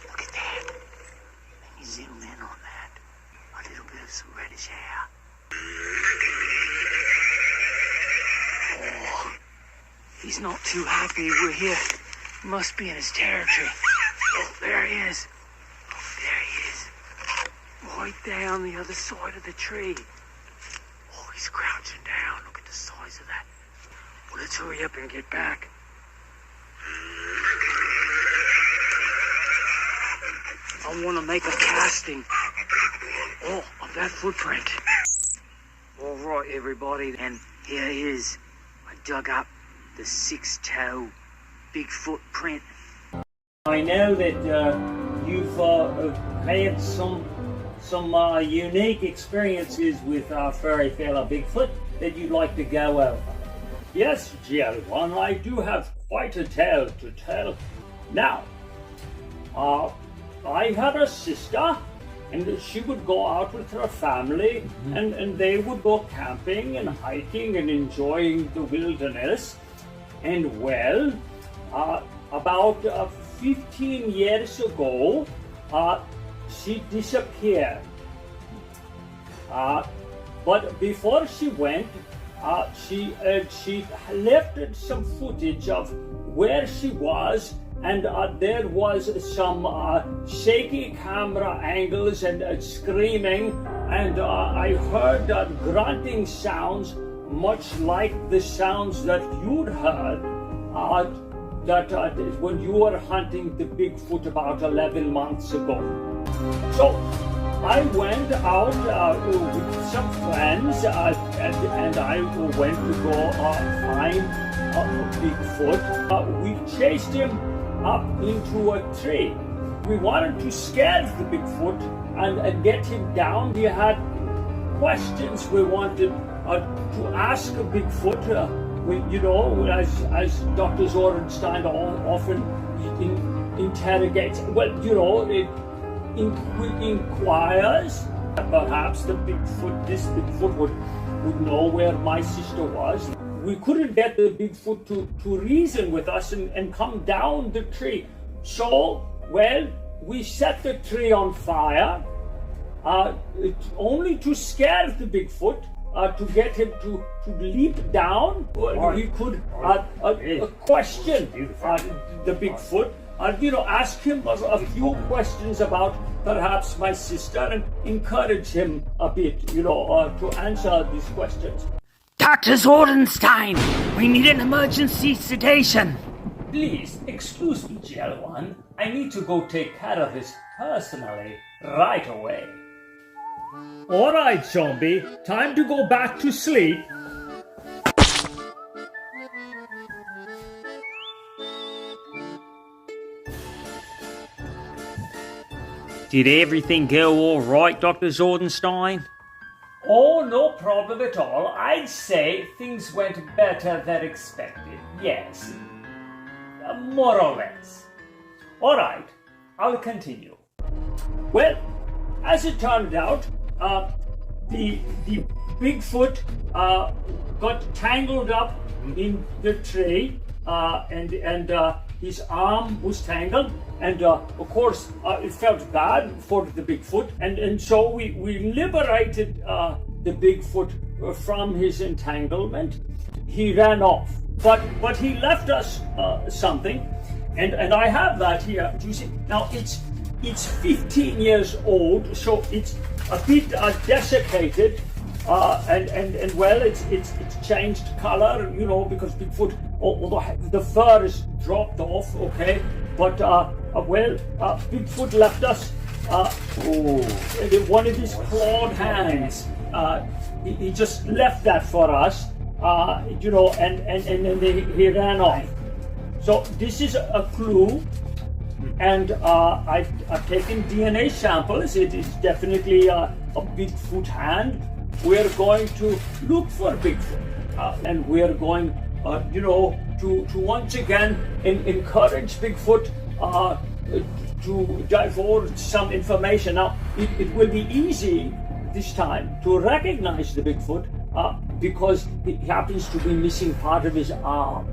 Look at that. Let me zoom in on that. A little bit of some reddish hair. Oh, he's not too happy we're here. He must be in his territory. Oh, there he is. Oh, there he is. Right down the other side of the tree. Oh, he's crouching down. Look at the size of that. Well, let's hurry up and get back. I want to make a casting. Oh, of that footprint. All right, everybody, and here it is. I dug up the 6-toe Bigfoot print. I know that you've had some unique experiences with our furry fella Bigfoot that you'd like to go over. Yes, GL1, I do have quite a tale to tell. Now, I had a sister, and she would go out with her family, and they would go camping and hiking and enjoying the wilderness. And well, about 15 years ago, she disappeared. But before she went, she left some footage of where she was, and there was some shaky camera angles and screaming, and I heard grunting sounds, much like the sounds that you'd heard when you were hunting the Bigfoot about 11 months ago. So I went out with some friends, and I went to go find Bigfoot. We chased him up into a tree. We wanted to scare the Bigfoot and get him down. We had questions we wanted to ask a Bigfoot. As Dr. Zordenstein often interrogates. Well, it inquires. Perhaps this Bigfoot would know where my sister was. We couldn't get the Bigfoot to reason with us and come down the tree. So, we set the tree on fire, only to scare the Bigfoot, to get him to leap down. We could question the Bigfoot, ask him a few questions about perhaps my sister and encourage him a bit, to answer these questions. Dr. Zordenstein, we need an emergency sedation. Please, excuse me, GL1. I need to go take care of this personally right away. All right, zombie, time to go back to sleep. Did everything go all right, Dr. Zordenstein? Oh, no problem at all. I'd say things went better than expected. Yes. More or less. All right, I'll continue. Well, as it turned out, the Bigfoot got tangled up in the tree, and his arm was tangled, and of course it felt bad for the Bigfoot, and so we liberated the Bigfoot from his entanglement. He ran off, but he left us something, and I have that here. You see, now it's 15 years old, so it's a bit desiccated, and well, it's changed color, because Bigfoot, although the fur is dropped off, okay, but Bigfoot left us one of his clawed hands. He just left that for us, and then he ran off. So this is a clue. And I've taken DNA samples. It is definitely a Bigfoot hand. We're going to look for Bigfoot, and we're going, to once again encourage Bigfoot to divulge some information. Now, it will be easy this time to recognize the Bigfoot because he happens to be missing part of his arm.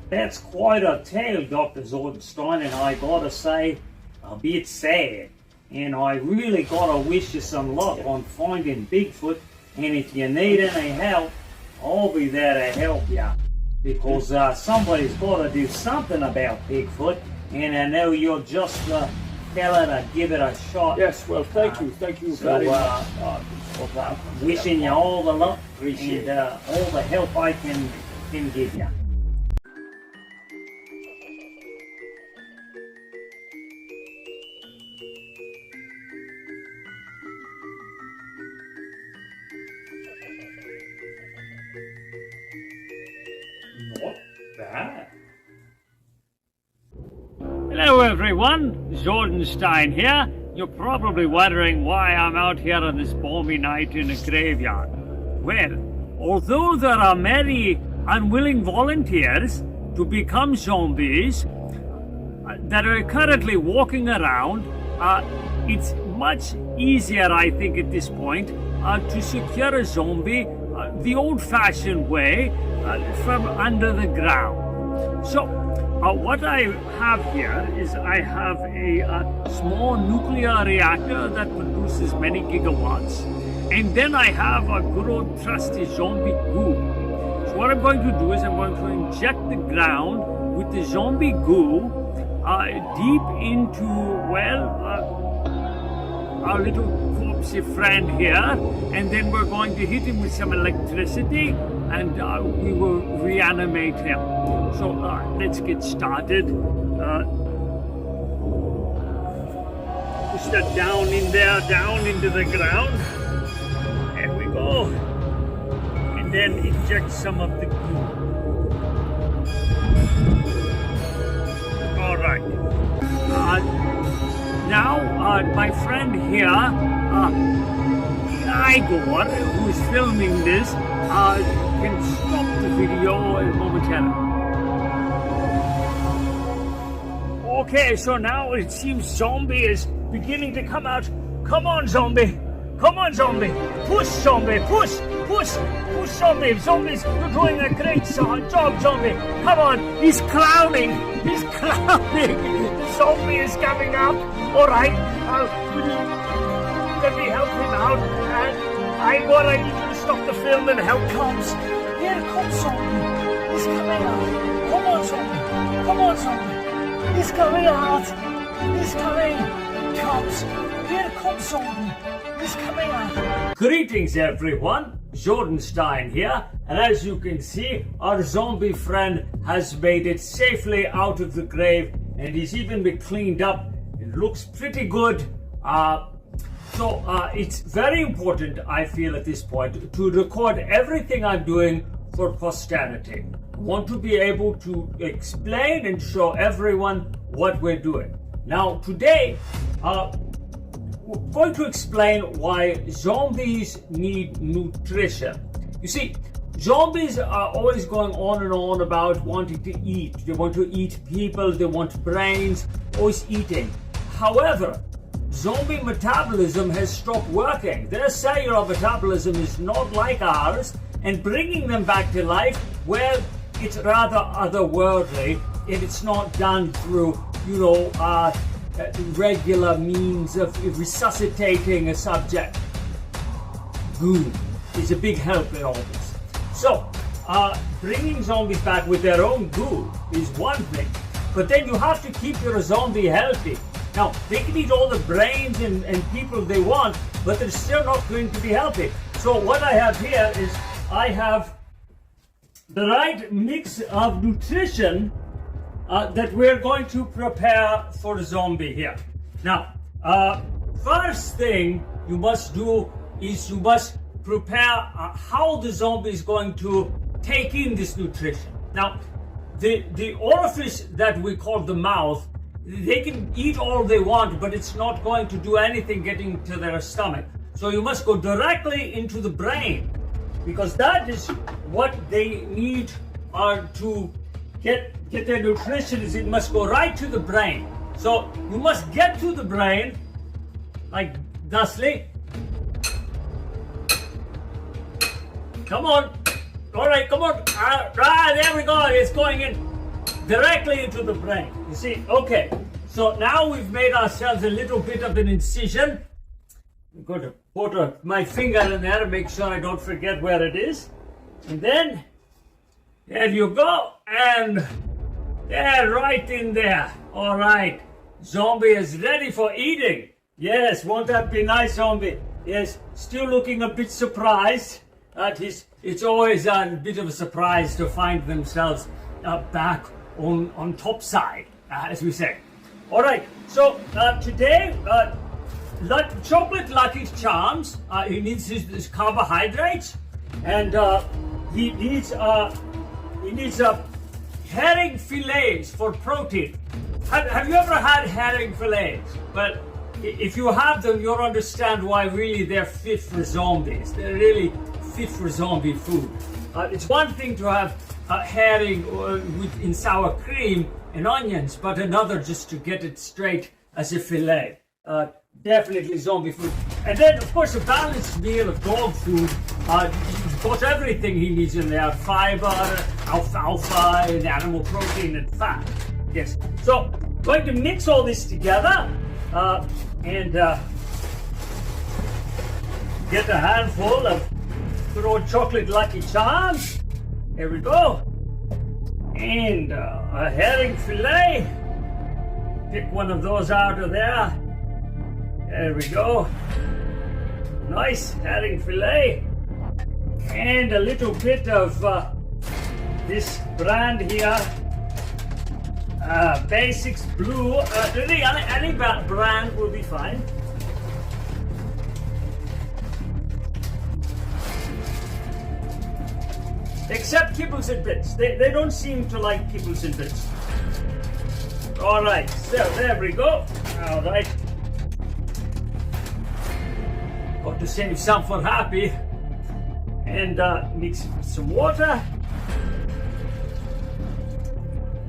That's quite a tale, Dr. Zordenstein, and I gotta say, a bit sad. And I really gotta wish you some luck on finding Bigfoot, and if you need any help, I'll be there to help you. Because somebody's gotta do something about Bigfoot, and I know you're just the fella to give it a shot. Yes, well, thank you very much. Wishing you all the luck and all the help I can give you. Not bad. Hello everyone, Zordenstein here. You're probably wondering why I'm out here on this balmy night in a graveyard. Well, although there are many unwilling volunteers to become zombies that are currently walking around, it's much easier, I think, at this point to secure a zombie the old-fashioned way from under the ground. So, what I have here is I have a small nuclear reactor that produces many gigawatts. And then I have a good old trusty zombie goo. So what I'm going to do is I'm going to inject the ground with the zombie goo deep into, well, our little corpsey friend here. And then we're going to hit him with some electricity and we will reanimate him. So let's get started. Push that down in there, down into the ground. There we go. And then inject some of the goo. All right. Now, my friend here, Igor, who is filming this, can stop the video momentarily. Okay, so now it seems zombie is beginning to come out. Come on, zombie. Come on, zombie. Push, zombie. Push, push, push, zombie. Zombies, you're doing a great job, zombie. Come on. He's clowning. He's clowning. Zombie is coming up. All right. Let me help him out. I need you to stop the film and help comes. Here comes zombie. He's coming out. Come on, zombie. Come on, zombie. He's coming out. He's coming. Comes. Here comes zombie. He's coming out. Greetings everyone, Zordenstein here, and as you can see, our zombie friend has made it safely out of the grave, and he's even been cleaned up. It looks pretty good. So it's very important, I feel at this point, to record everything I'm doing for posterity. I want to be able to explain and show everyone what we're doing. Now today, we're going to explain why zombies need nutrition. You see, zombies are always going on and on about wanting to eat. They want to eat people, they want brains, always eating. However, zombie metabolism has stopped working. Their cellular metabolism is not like ours, and bringing them back to life, well, it's rather otherworldly, and it's not done through, regular means of resuscitating a subject. Goo is a big help in all this. So, bringing zombies back with their own goo is one thing, but then you have to keep your zombie healthy. Now, they can eat all the brains and people they want, but they're still not going to be healthy. So what I have here is I have the right mix of nutrition that we're going to prepare for a zombie here. Now, first thing you must do is you must prepare how the zombie is going to take in this nutrition. Now, the orifice that we call the mouth, they can eat all they want, but it's not going to do anything getting to their stomach. So you must go directly into the brain, because that is what they need to get their nutrition. Is it must go right to the brain. So you must get to the brain like thusly. Come on. All right, come on. There we go. It's going in directly into the brain. You see, okay. So now we've made ourselves a little bit of an incision. I'm going to put my finger in there and make sure I don't forget where it is. And then, there you go. And there, right in there. All right. Zombie is ready for eating. Yes, won't that be nice, zombie? Yes, still looking a bit surprised. It's always a bit of a surprise to find themselves back on top side, as we say. All right, so today, chocolate Lucky Charms, he needs his carbohydrates, and he needs herring fillets for protein. Have you ever had herring fillets? Well, if you have them, you'll understand why really they're fit for zombies. They're really fit for zombie food. It's one thing to have herring in sour cream and onions, but another just to get it straight as a fillet. Definitely zombie food. And then, of course, a balanced meal of dog food. You've course, everything he needs in there: fiber, alfalfa, and animal protein and fat. Yes. So, going to mix all this together and get a handful of good old chocolate Lucky Charms. Here we go. And a herring fillet. Pick one of those out of there. There we go. Nice herring fillet. And a little bit of this brand here. Basics Blue. Really, any brand will be fine. Except kibbles and bits. They don't seem to like kibbles and bits. Alright, so there we go. Alright. Got to save some for Happy. And mix it with some water.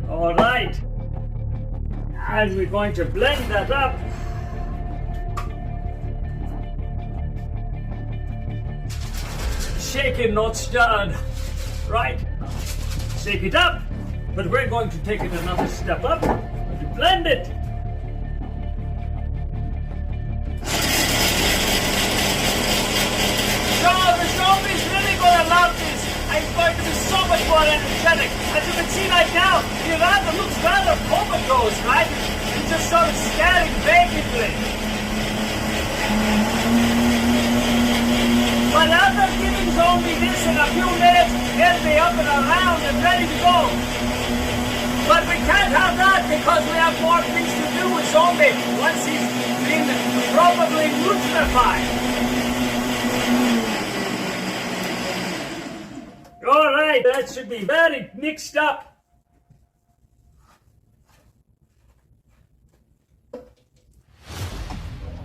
Alright. And we're going to blend that up. Shaken, not stirred. Right, shake it up, but we're going to take it another step up to blend it. So the zombie's really going to love this. It's going to be so much more energetic. As you can see right now, he looks rather comatose, right? He's just sort of staring vacantly. But after giving Zombie this in a few minutes, he'll be up and around and ready to go. But we can't have that because we have more things to do with Zombie once he's been probably nutrified. Alright, that should be very mixed up.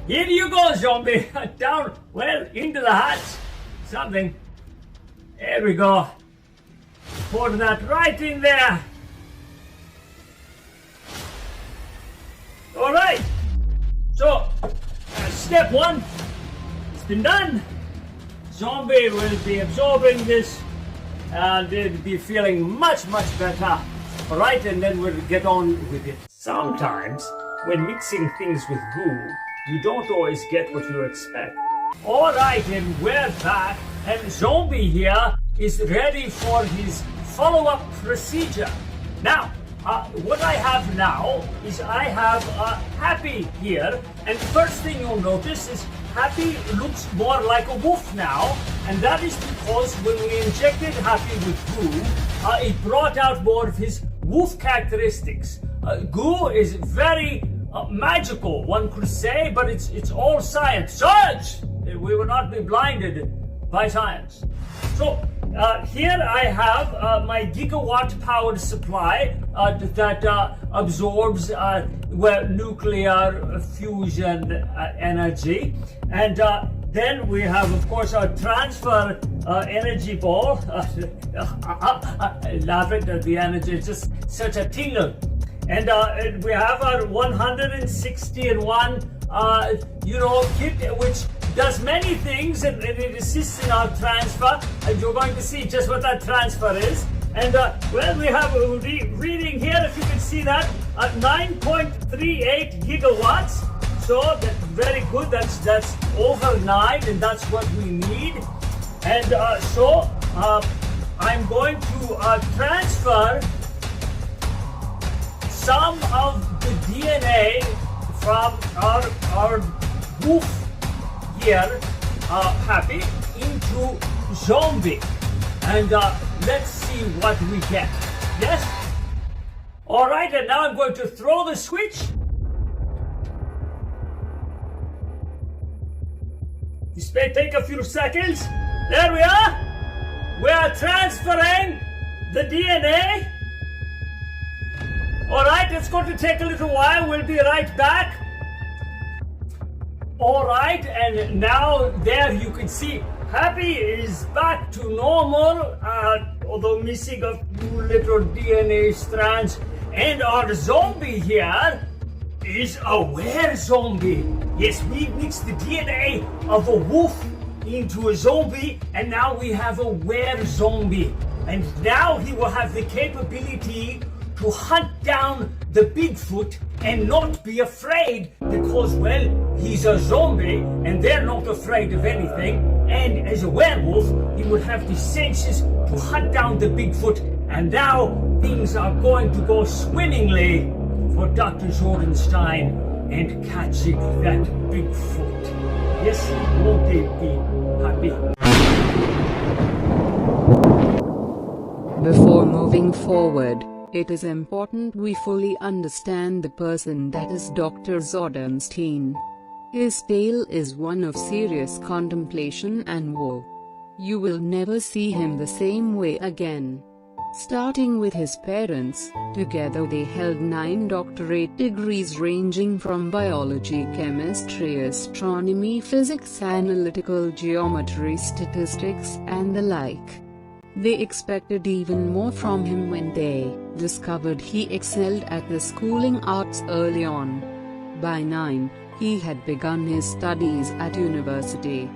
Here you go, Zombie. Down, well, into the hatch. Something. There we go. Pour that right in there. Alright. So, step one. It's been done. Zombie will be absorbing this and it'll be feeling much, much better. Alright, and then we'll get on with it. Sometimes, when mixing things with goo, you don't always get what you expect. Alright, and we're back, and Zombie here is ready for his follow-up procedure. Now, what I have now is I have Happy here, and the first thing you'll notice is Happy looks more like a wolf now, and that is because when we injected Happy with goo, it brought out more of his wolf characteristics. Goo is very magical, one could say, but it's all science. Science! We will not be blinded by science. So here I have my gigawatt powered supply that absorbs nuclear fusion energy, and then we have, of course, our transfer energy ball. I love it at the energy, it's just such a tingle. And we have our 160 in one, kit, which does many things, and it assists in our transfer. And you're going to see just what that transfer is. And we have a reading here, if you can see that, at 9.38 gigawatts. So that's very good. That's over 9, and that's what we need. And so I'm going to transfer some of the DNA from our wolf here, Happy, into Zombie. And let's see what we get. Yes? Alright, and now I'm going to throw the switch. This may take a few seconds. There we are. We are transferring the DNA. Alright, it's going to take a little while. We'll be right back. Alright, and now there you can see Happy is back to normal, although missing a few little DNA strands. And our Zombie here is a were-zombie. Yes, we mixed the DNA of a wolf into a zombie, and now we have a were-zombie. And now he will have the capability to hunt down the Bigfoot and not be afraid because, well, he's a zombie and they're not afraid of anything. And as a werewolf, he would have the senses to hunt down the Bigfoot. And now things are going to go swimmingly for Dr. Zordenstein and catching that Bigfoot. Yes, won't they be happy? Before moving forward, it is important we fully understand the person that is Dr. Zordenstein. His tale is one of serious contemplation and woe. You will never see him the same way again. Starting with his parents, together they held 9 doctorate degrees ranging from biology, chemistry, astronomy, physics, analytical geometry, statistics, and the like. They expected even more from him when they discovered he excelled at the schooling arts early on. By 9, he had begun his studies at university.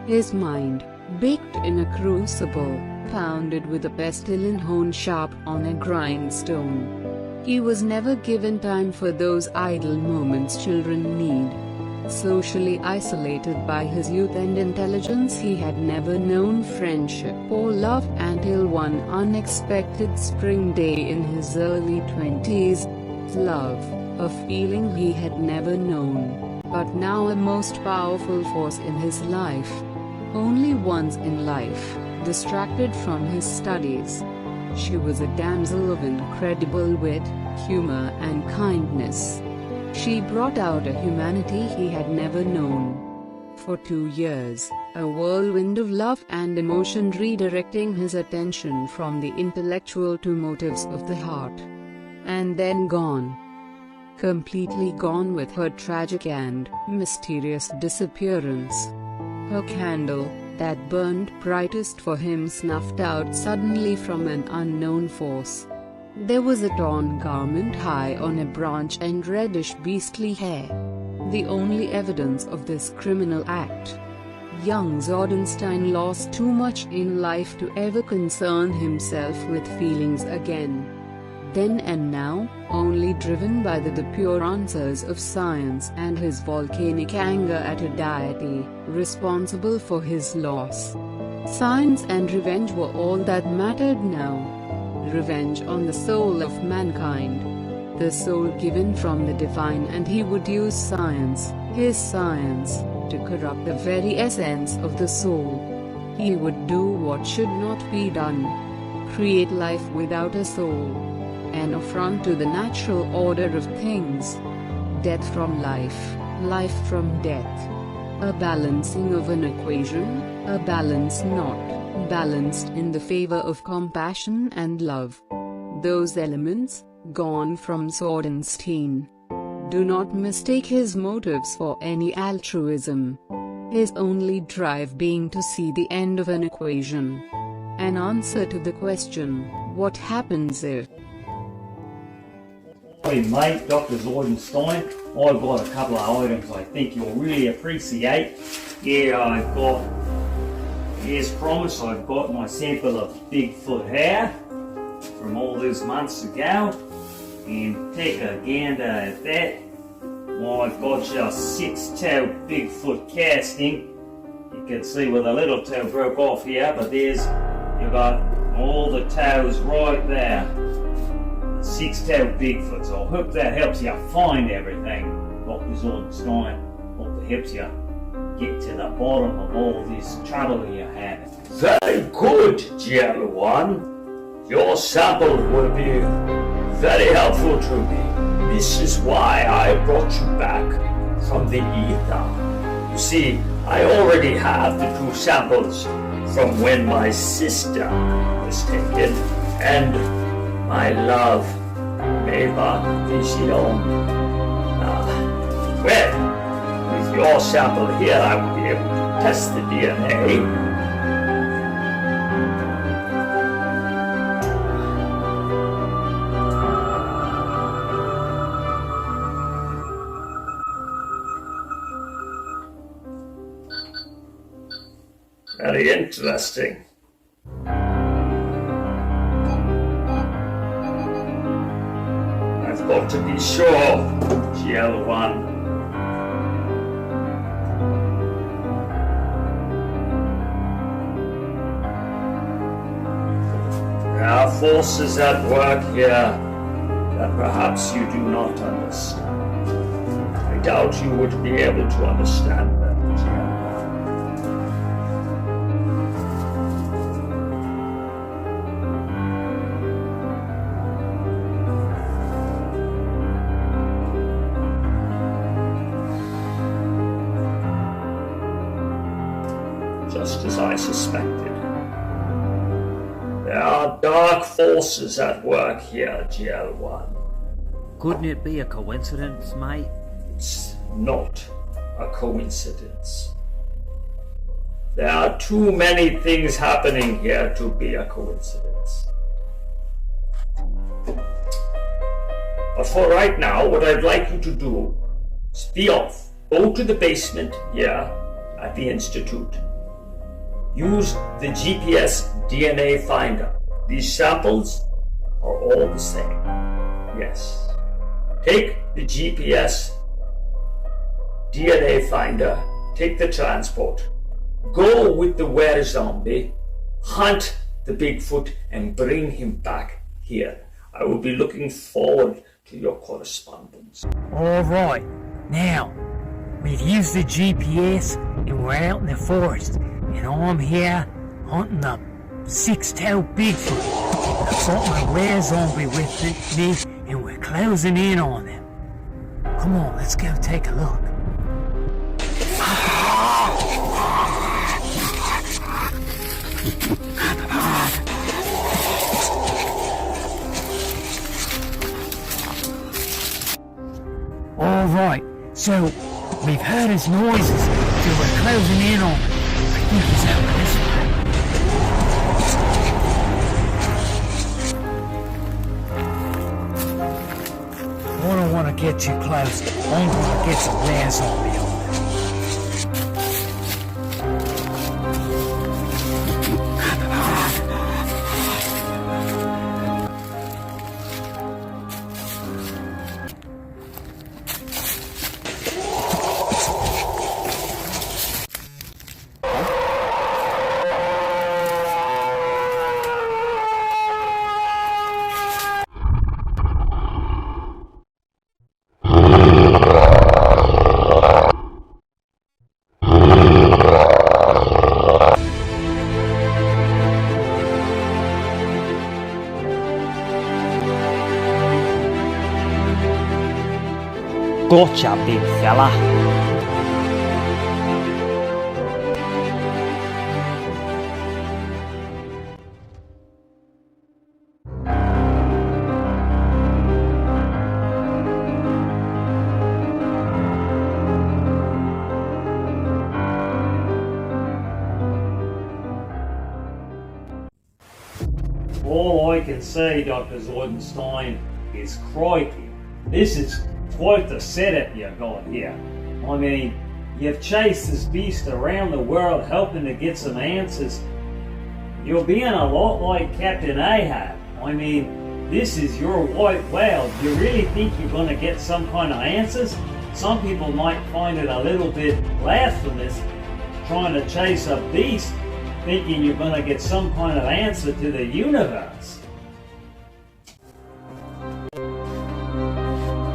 His mind, baked in a crucible, pounded with a pestle and honed sharp on a grindstone. He was never given time for those idle moments children need. Socially isolated by his youth and intelligence, he had never known friendship or love until one unexpected spring day in his early 20s. Love, a feeling he had never known, but now a most powerful force in his life. Only once in life, distracted from his studies. She was a damsel of incredible wit, humor, and kindness. She brought out a humanity he had never known. For 2 years, a whirlwind of love and emotion redirecting his attention from the intellectual to motives of the heart. And then gone. Completely gone with her tragic and mysterious disappearance. Her candle, that burned brightest for him, snuffed out suddenly from an unknown force. There was a torn garment high on a branch and reddish beastly hair. The only evidence of this criminal act. Young Zordenstein lost too much in life to ever concern himself with feelings again. Then and now, only driven by the pure answers of science and his volcanic anger at a deity responsible for his loss. Science and revenge were all that mattered now. Revenge on the soul of mankind. The soul given from the divine, and he would use science, his science, to corrupt the very essence of the soul. He would do what should not be done. Create life without a soul. An affront to the natural order of things. Death from life, life from death. A balancing of an equation, a balance not balanced in the favor of compassion and love. Those elements, gone from Zordenstein. Do not mistake his motives for any altruism. His only drive being to see the end of an equation. An answer to the question, what happens if? Hey mate, Dr. Zordenstein, I've got a couple of items I think you'll really appreciate. As promised, I've got my sample of Bigfoot hair from all those months ago, and take a gander at that. I've got your 6-toe Bigfoot casting. You can see where the little toe broke off here, but you've got all the toes right there. 6-toe Bigfoot, so I hope that helps you find everything, Dr. Zordenstein. Hope it helps you get to the bottom of all this trouble you have. Very good, dear one. Your sample will be very helpful to me. This is why I brought you back from the ether. You see, I already have the 2 samples from when my sister was taken, and my love, Eva Vision. With your sample here, I will be able to test the DNA. very interesting. I've got to be sure, GL1. There are forces at work here that perhaps you do not understand. I doubt you would be able to understand them, GL1. Just as I suspected. There are dark forces at work here, GL1. Couldn't it be a coincidence, mate? It's not a coincidence. There are too many things happening here to be a coincidence. But for right now, what I'd like you to do is be off. Go to the basement here at the Institute. Use the GPS DNA finder. These samples are all the same. Yes. Take the GPS DNA finder, take the transport, go with the were-zombie, hunt the Bigfoot and bring him back here. I will be looking forward to your correspondence. Alright, now, we've used the GPS and we're out in the forest. And I'm here hunting a six-tailed Bigfoot. I've got my were-zombie with me and we're closing in on him. Come on, let's go take a look. Alright, so we've heard his noises, so we're closing in on him. I think he's over this way. I don't want to get too close. I'm going to get some were-zombie on him. Gotcha, big fella. All I can say, Dr. Zordenstein, is crikey. This is quite the setup you got here. I mean, you've chased this beast around the world hoping to get some answers. You're being a lot like Captain Ahab. I mean, this is your white whale. You really think you're going to get some kind of answers? Some people might find it a little bit blasphemous trying to chase a beast thinking you're going to get some kind of answer to the universe.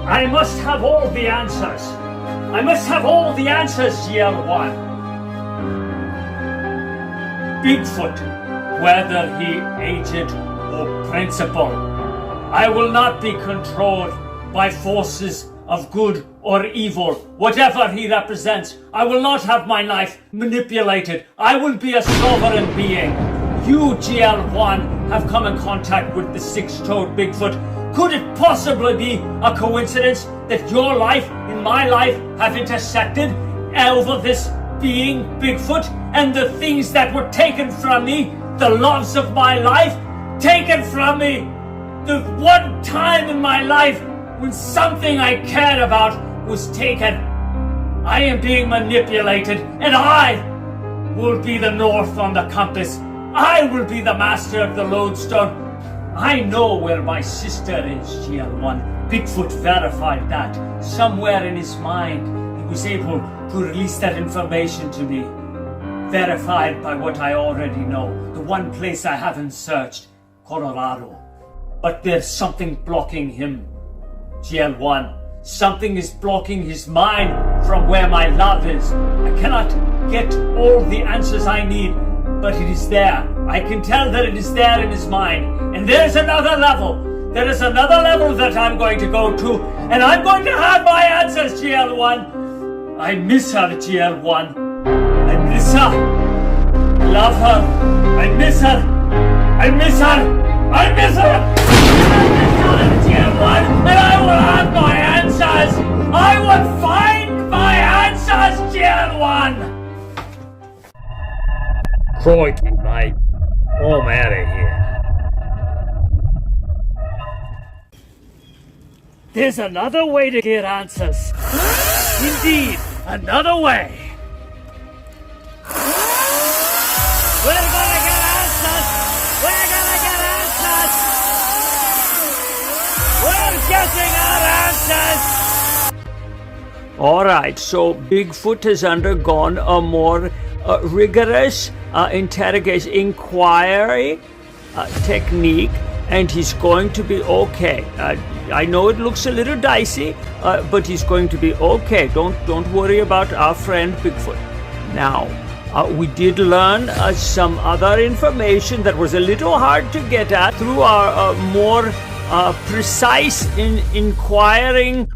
I must have all the answers. I must have all the answers, GL1. Bigfoot, whether he agent or principal, I will not be controlled by forces of good or evil, whatever he represents. I will not have my life manipulated. I will be a sovereign being. You, GL1, have come in contact with the six-toed Bigfoot. Could it possibly be a coincidence that your life and my life have intersected over this being Bigfoot, and the things that were taken from me, the loves of my life, taken from me, the one time in my life when something I cared about was taken? I am being manipulated, and I will be the north on the compass. I will be the master of the lodestone. I know where my sister is, GL1. Bigfoot verified that. Somewhere in his mind, he was able to release that information to me. Verified by what I already know. The one place I haven't searched, Colorado. But there's something blocking him, GL1. Something is blocking his mind from where my love is. I cannot get all the answers I need, but it is there. I can tell that it is there in his mind. And there's another level. There is another level that I'm going to go to, and I'm going to have my answers, GL1. I miss her, GL1. I miss her. Love her. I miss her. I miss her. I miss her. I miss her, GL1, and I will have my answers. I will find my answers, GL1. Crikey, mate. I'm out of here. There's another way to get answers. Indeed, another way. We're gonna get answers. We're gonna get answers. We're getting our answers. Alright, so Bigfoot has undergone a more rigorous interrogation, inquiry technique, and he's going to be okay. I know it looks a little dicey, but he's going to be okay. Don't worry about our friend Bigfoot. Now, we did learn some other information that was a little hard to get at through our more precise inquiring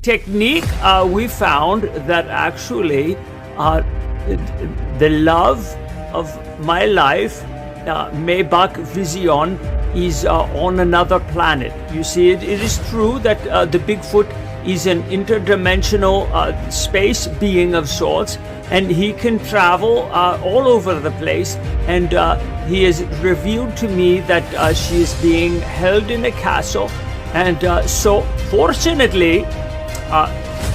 technique. We found that actually the love of my life, Maybach Vision, is on another planet. You see, it is true that the Bigfoot is an interdimensional space being of sorts, and he can travel all over the place, and he has revealed to me that she is being held in a castle, and so fortunately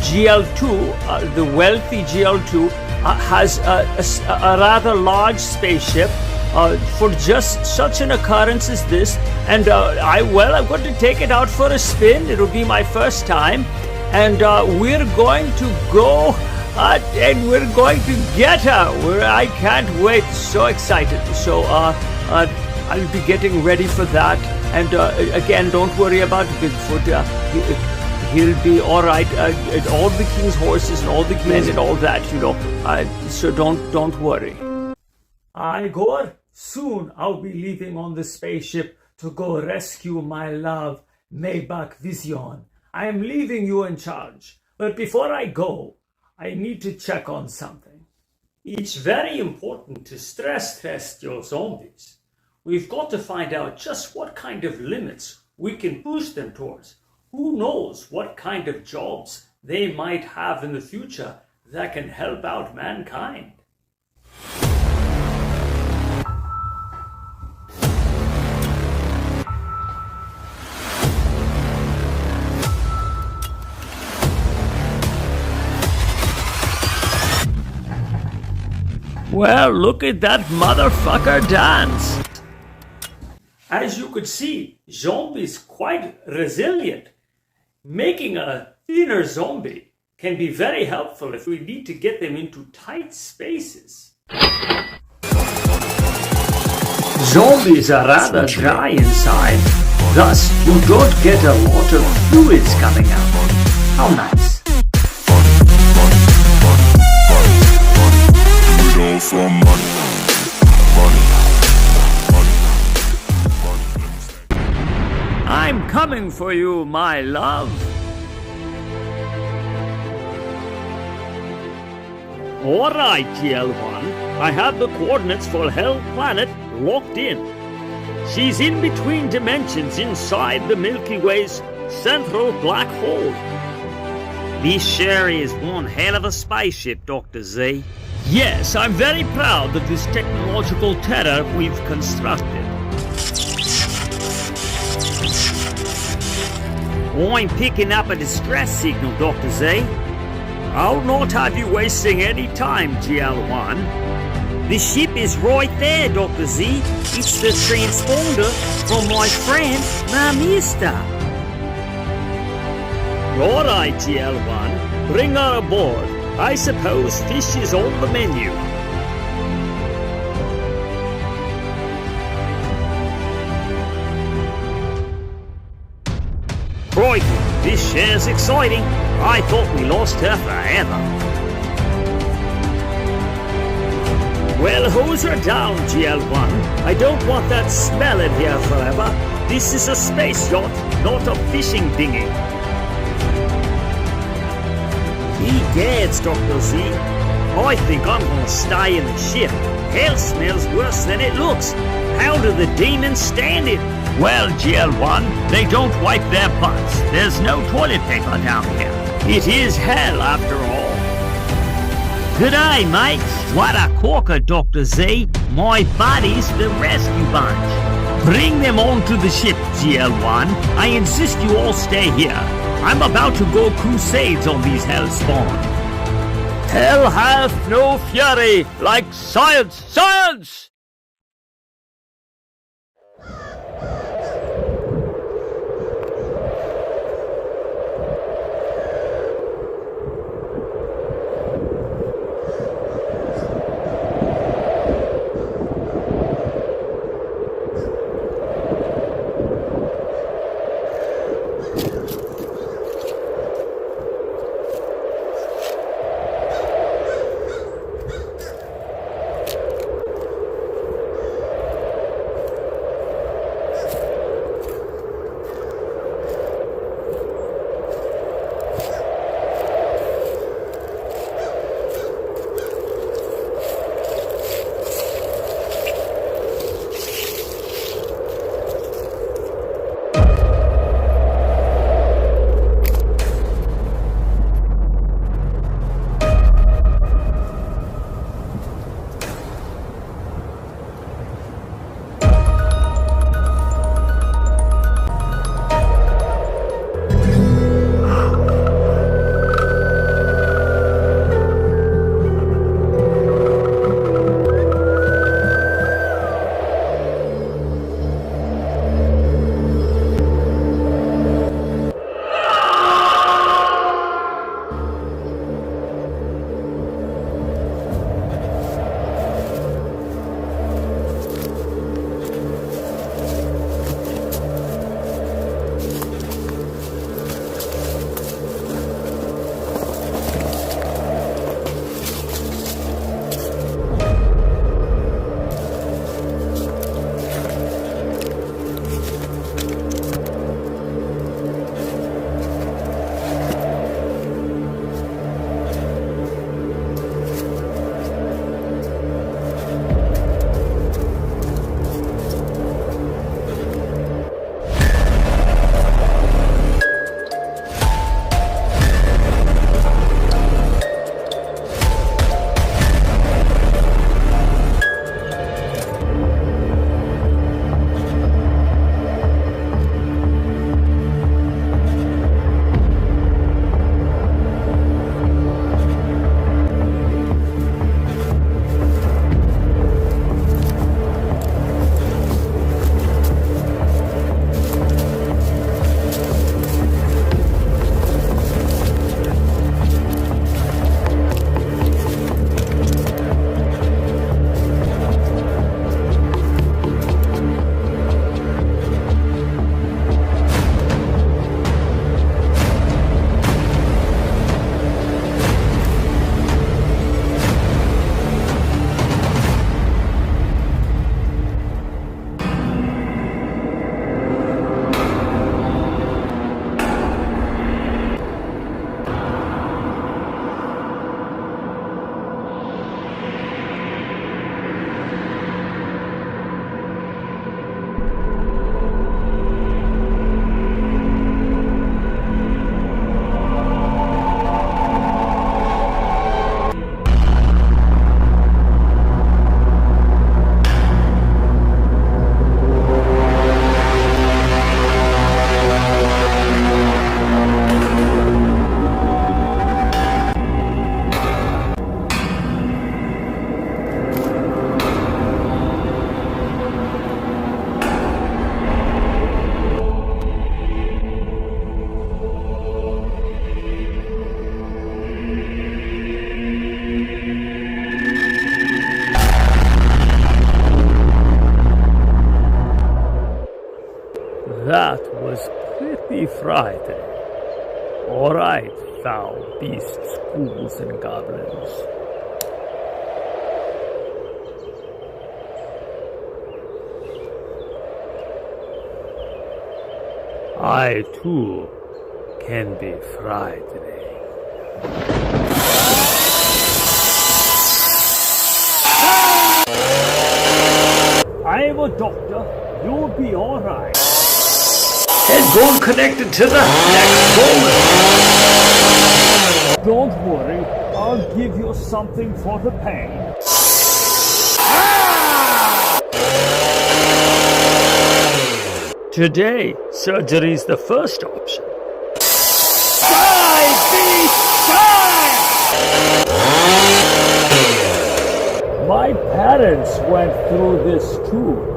GL2, the wealthy GL2, has a rather large spaceship for just such an occurrence as this, and I'm going to take it out for a spin. It'll be my first time, and we're going to go and we're going to get her. I can't wait. So excited. So I'll be getting ready for that, and again, don't worry about Bigfoot. He'll be all right. All the king's horses and all the men and all that, so don't worry. Igor, soon I'll be leaving on the spaceship to go rescue my love, Maybach Vision. I am leaving you in charge. But before I go, I need to check on something. It's very important to stress test your zombies. We've got to find out just what kind of limits we can push them towards. Who knows what kind of jobs they might have in the future that can help out mankind. Well, look at that motherfucker dance. As you could see, zombies quite resilient. Making a thinner zombie can be very helpful if we need to get them into tight spaces. Zombies are rather dry inside, thus you don't get a lot of fluids coming out. How nice. For money, I'm coming for you, my love. All right, GL1. I have the coordinates for Hell Planet locked in. She's in between dimensions inside the Milky Way's central black hole. This sure is one hell of a spaceship, Dr. Z. Yes, I'm very proud of this technological terror we've constructed. I'm picking up a distress signal, Dr. Z. I'll not have you wasting any time, GL1. The ship is right there, Dr. Z. It's the transponder from my friend, my mister. Alright, GL1. Bring her aboard. I suppose fish is on the menu. Crikey, this share's exciting. I thought we lost her forever. Well, hose her down, GL1. I don't want that smell in here forever. This is a space yacht, not a fishing dinghy. Egads, Dr. Z. I think I'm gonna stay in the ship. Hell smells worse than it looks. How do the demons stand it? Well, GL1, they don't wipe their butts. There's no toilet paper down here. It is hell after all. G'day, mates. What a corker, Dr. Z. My buddies, the rescue bunch. Bring them onto the ship, GL1. I insist you all stay here. I'm about to go crusades on these hellspawn. Hell hath no fury like science. Science! That was pretty frightening. All right, thou beasts, ghouls, and goblins. I, too, can be frightening. I'm a doctor. You'll be alright. Head bone connected to the next bone. Don't worry. I'll give you something for the pain. Today, surgery's the first option. Die, beast! Die! My parents went through this too.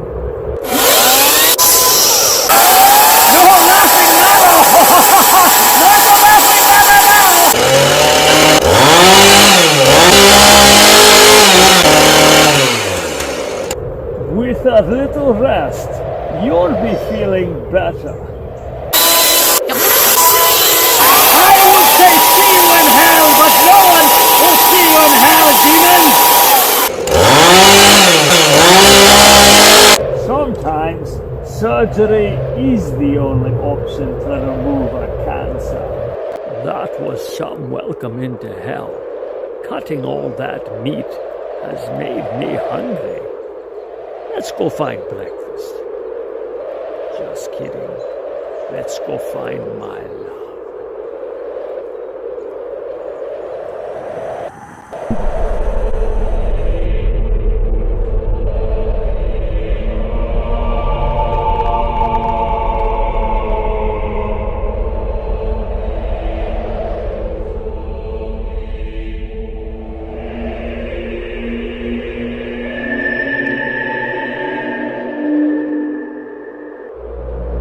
With a little rest, you'll be feeling better. I will say see you in hell, but no one will see you in hell, demons! Sometimes surgery is the only option to remove a cancer. That was some welcome into hell. Cutting all that meat has made me hungry. Let's go find breakfast. Just kidding. Let's go find my love.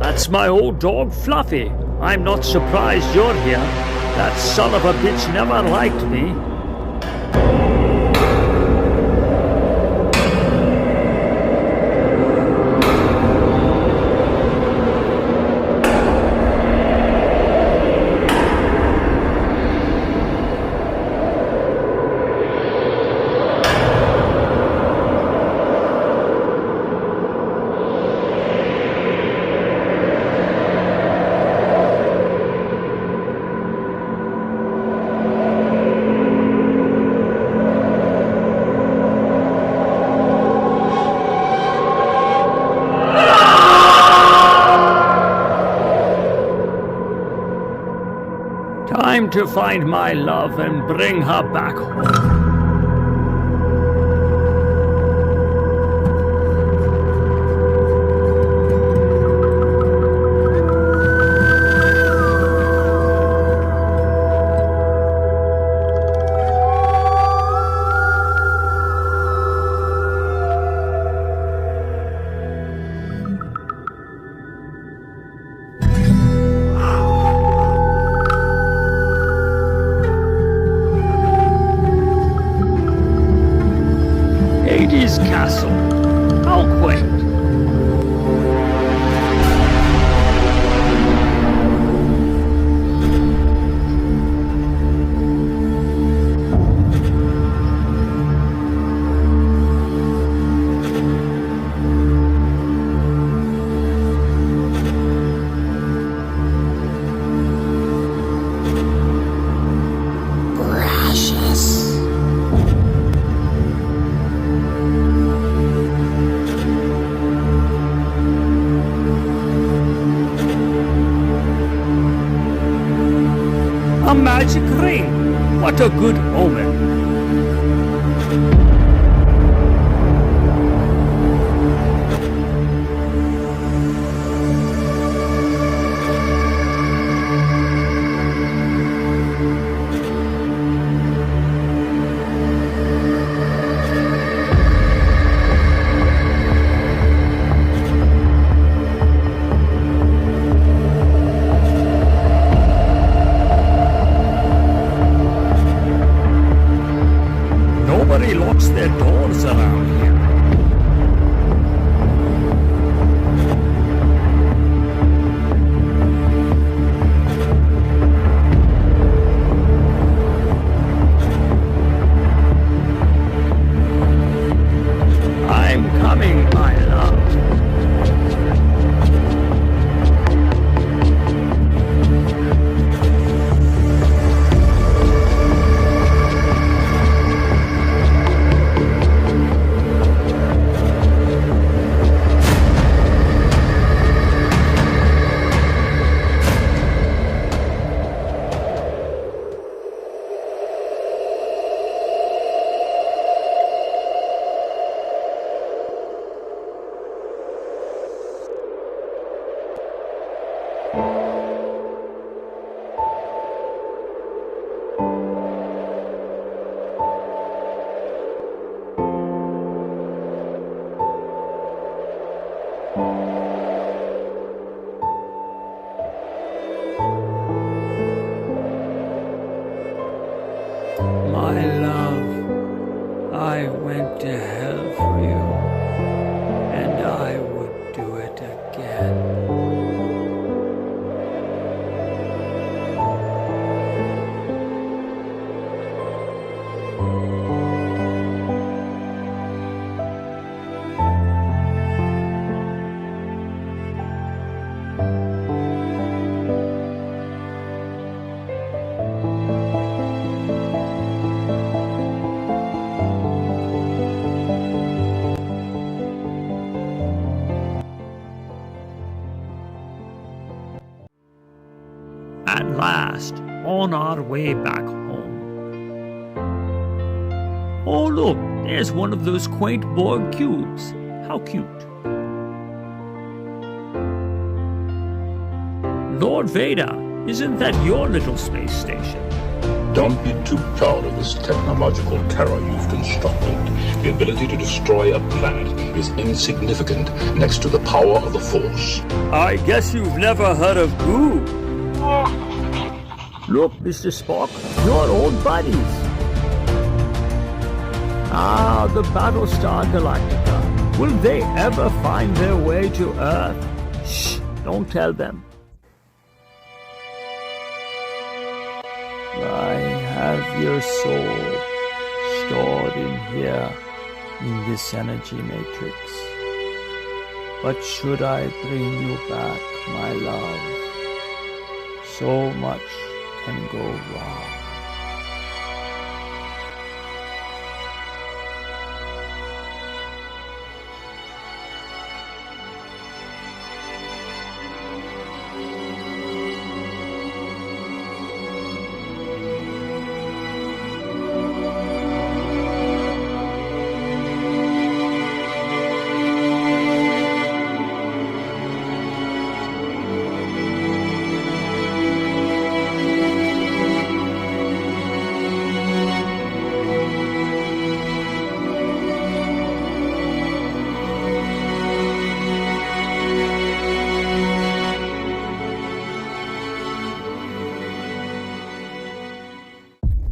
That's my old dog Fluffy. I'm not surprised you're here. That son of a bitch never liked me. Time to find my love and bring her back home. Hades Castle. How quaint. A magic ring. What a good omen. My love, I went to hell for you, and I would do it again. At last, on our way back home. Oh look, there's one of those quaint Borg cubes. How cute. Lord Vader, isn't that your little space station? Don't be too proud of this technological terror you've constructed. The ability to destroy a planet is insignificant next to the power of the Force. I guess you've never heard of Goo. Look, Mr. Spock, you're old buddies. Ah, the Battlestar Galactica. Will they ever find their way to Earth? Shh, don't tell them. I have your soul stored in here, in this energy matrix. But should I bring you back, my love, so much can go wrong.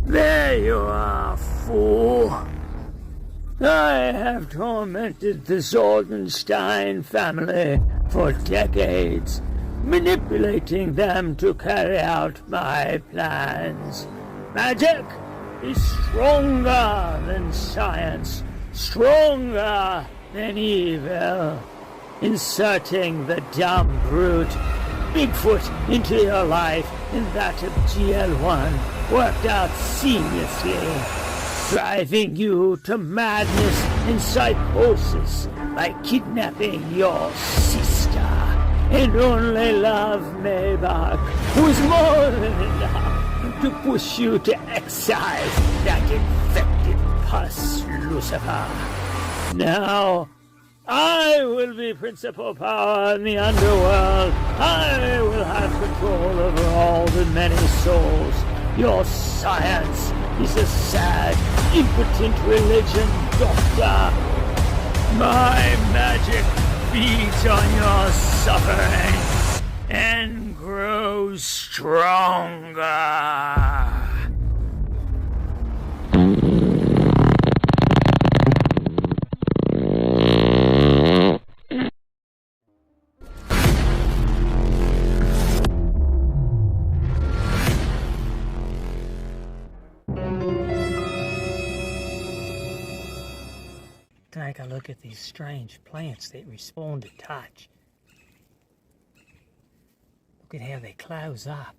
There you are, fool. I have tormented the Zordenstein family for decades, manipulating them to carry out my plans. Magic is stronger than science, stronger than evil. Inserting the dumb brute Bigfoot into your life and that of GL1 worked out seamlessly, driving you to madness and psychosis by kidnapping your sister. And only love Maybach was more than enough to push you to excise that infected pus, Lucifer. Now, I will be principal power in the underworld. I will have control over all the many souls. Your science is a sad, impotent religion, Doctor. My magic feeds on your suffering and grows stronger. Take a look at these strange plants that respond to touch. Look at how they close up.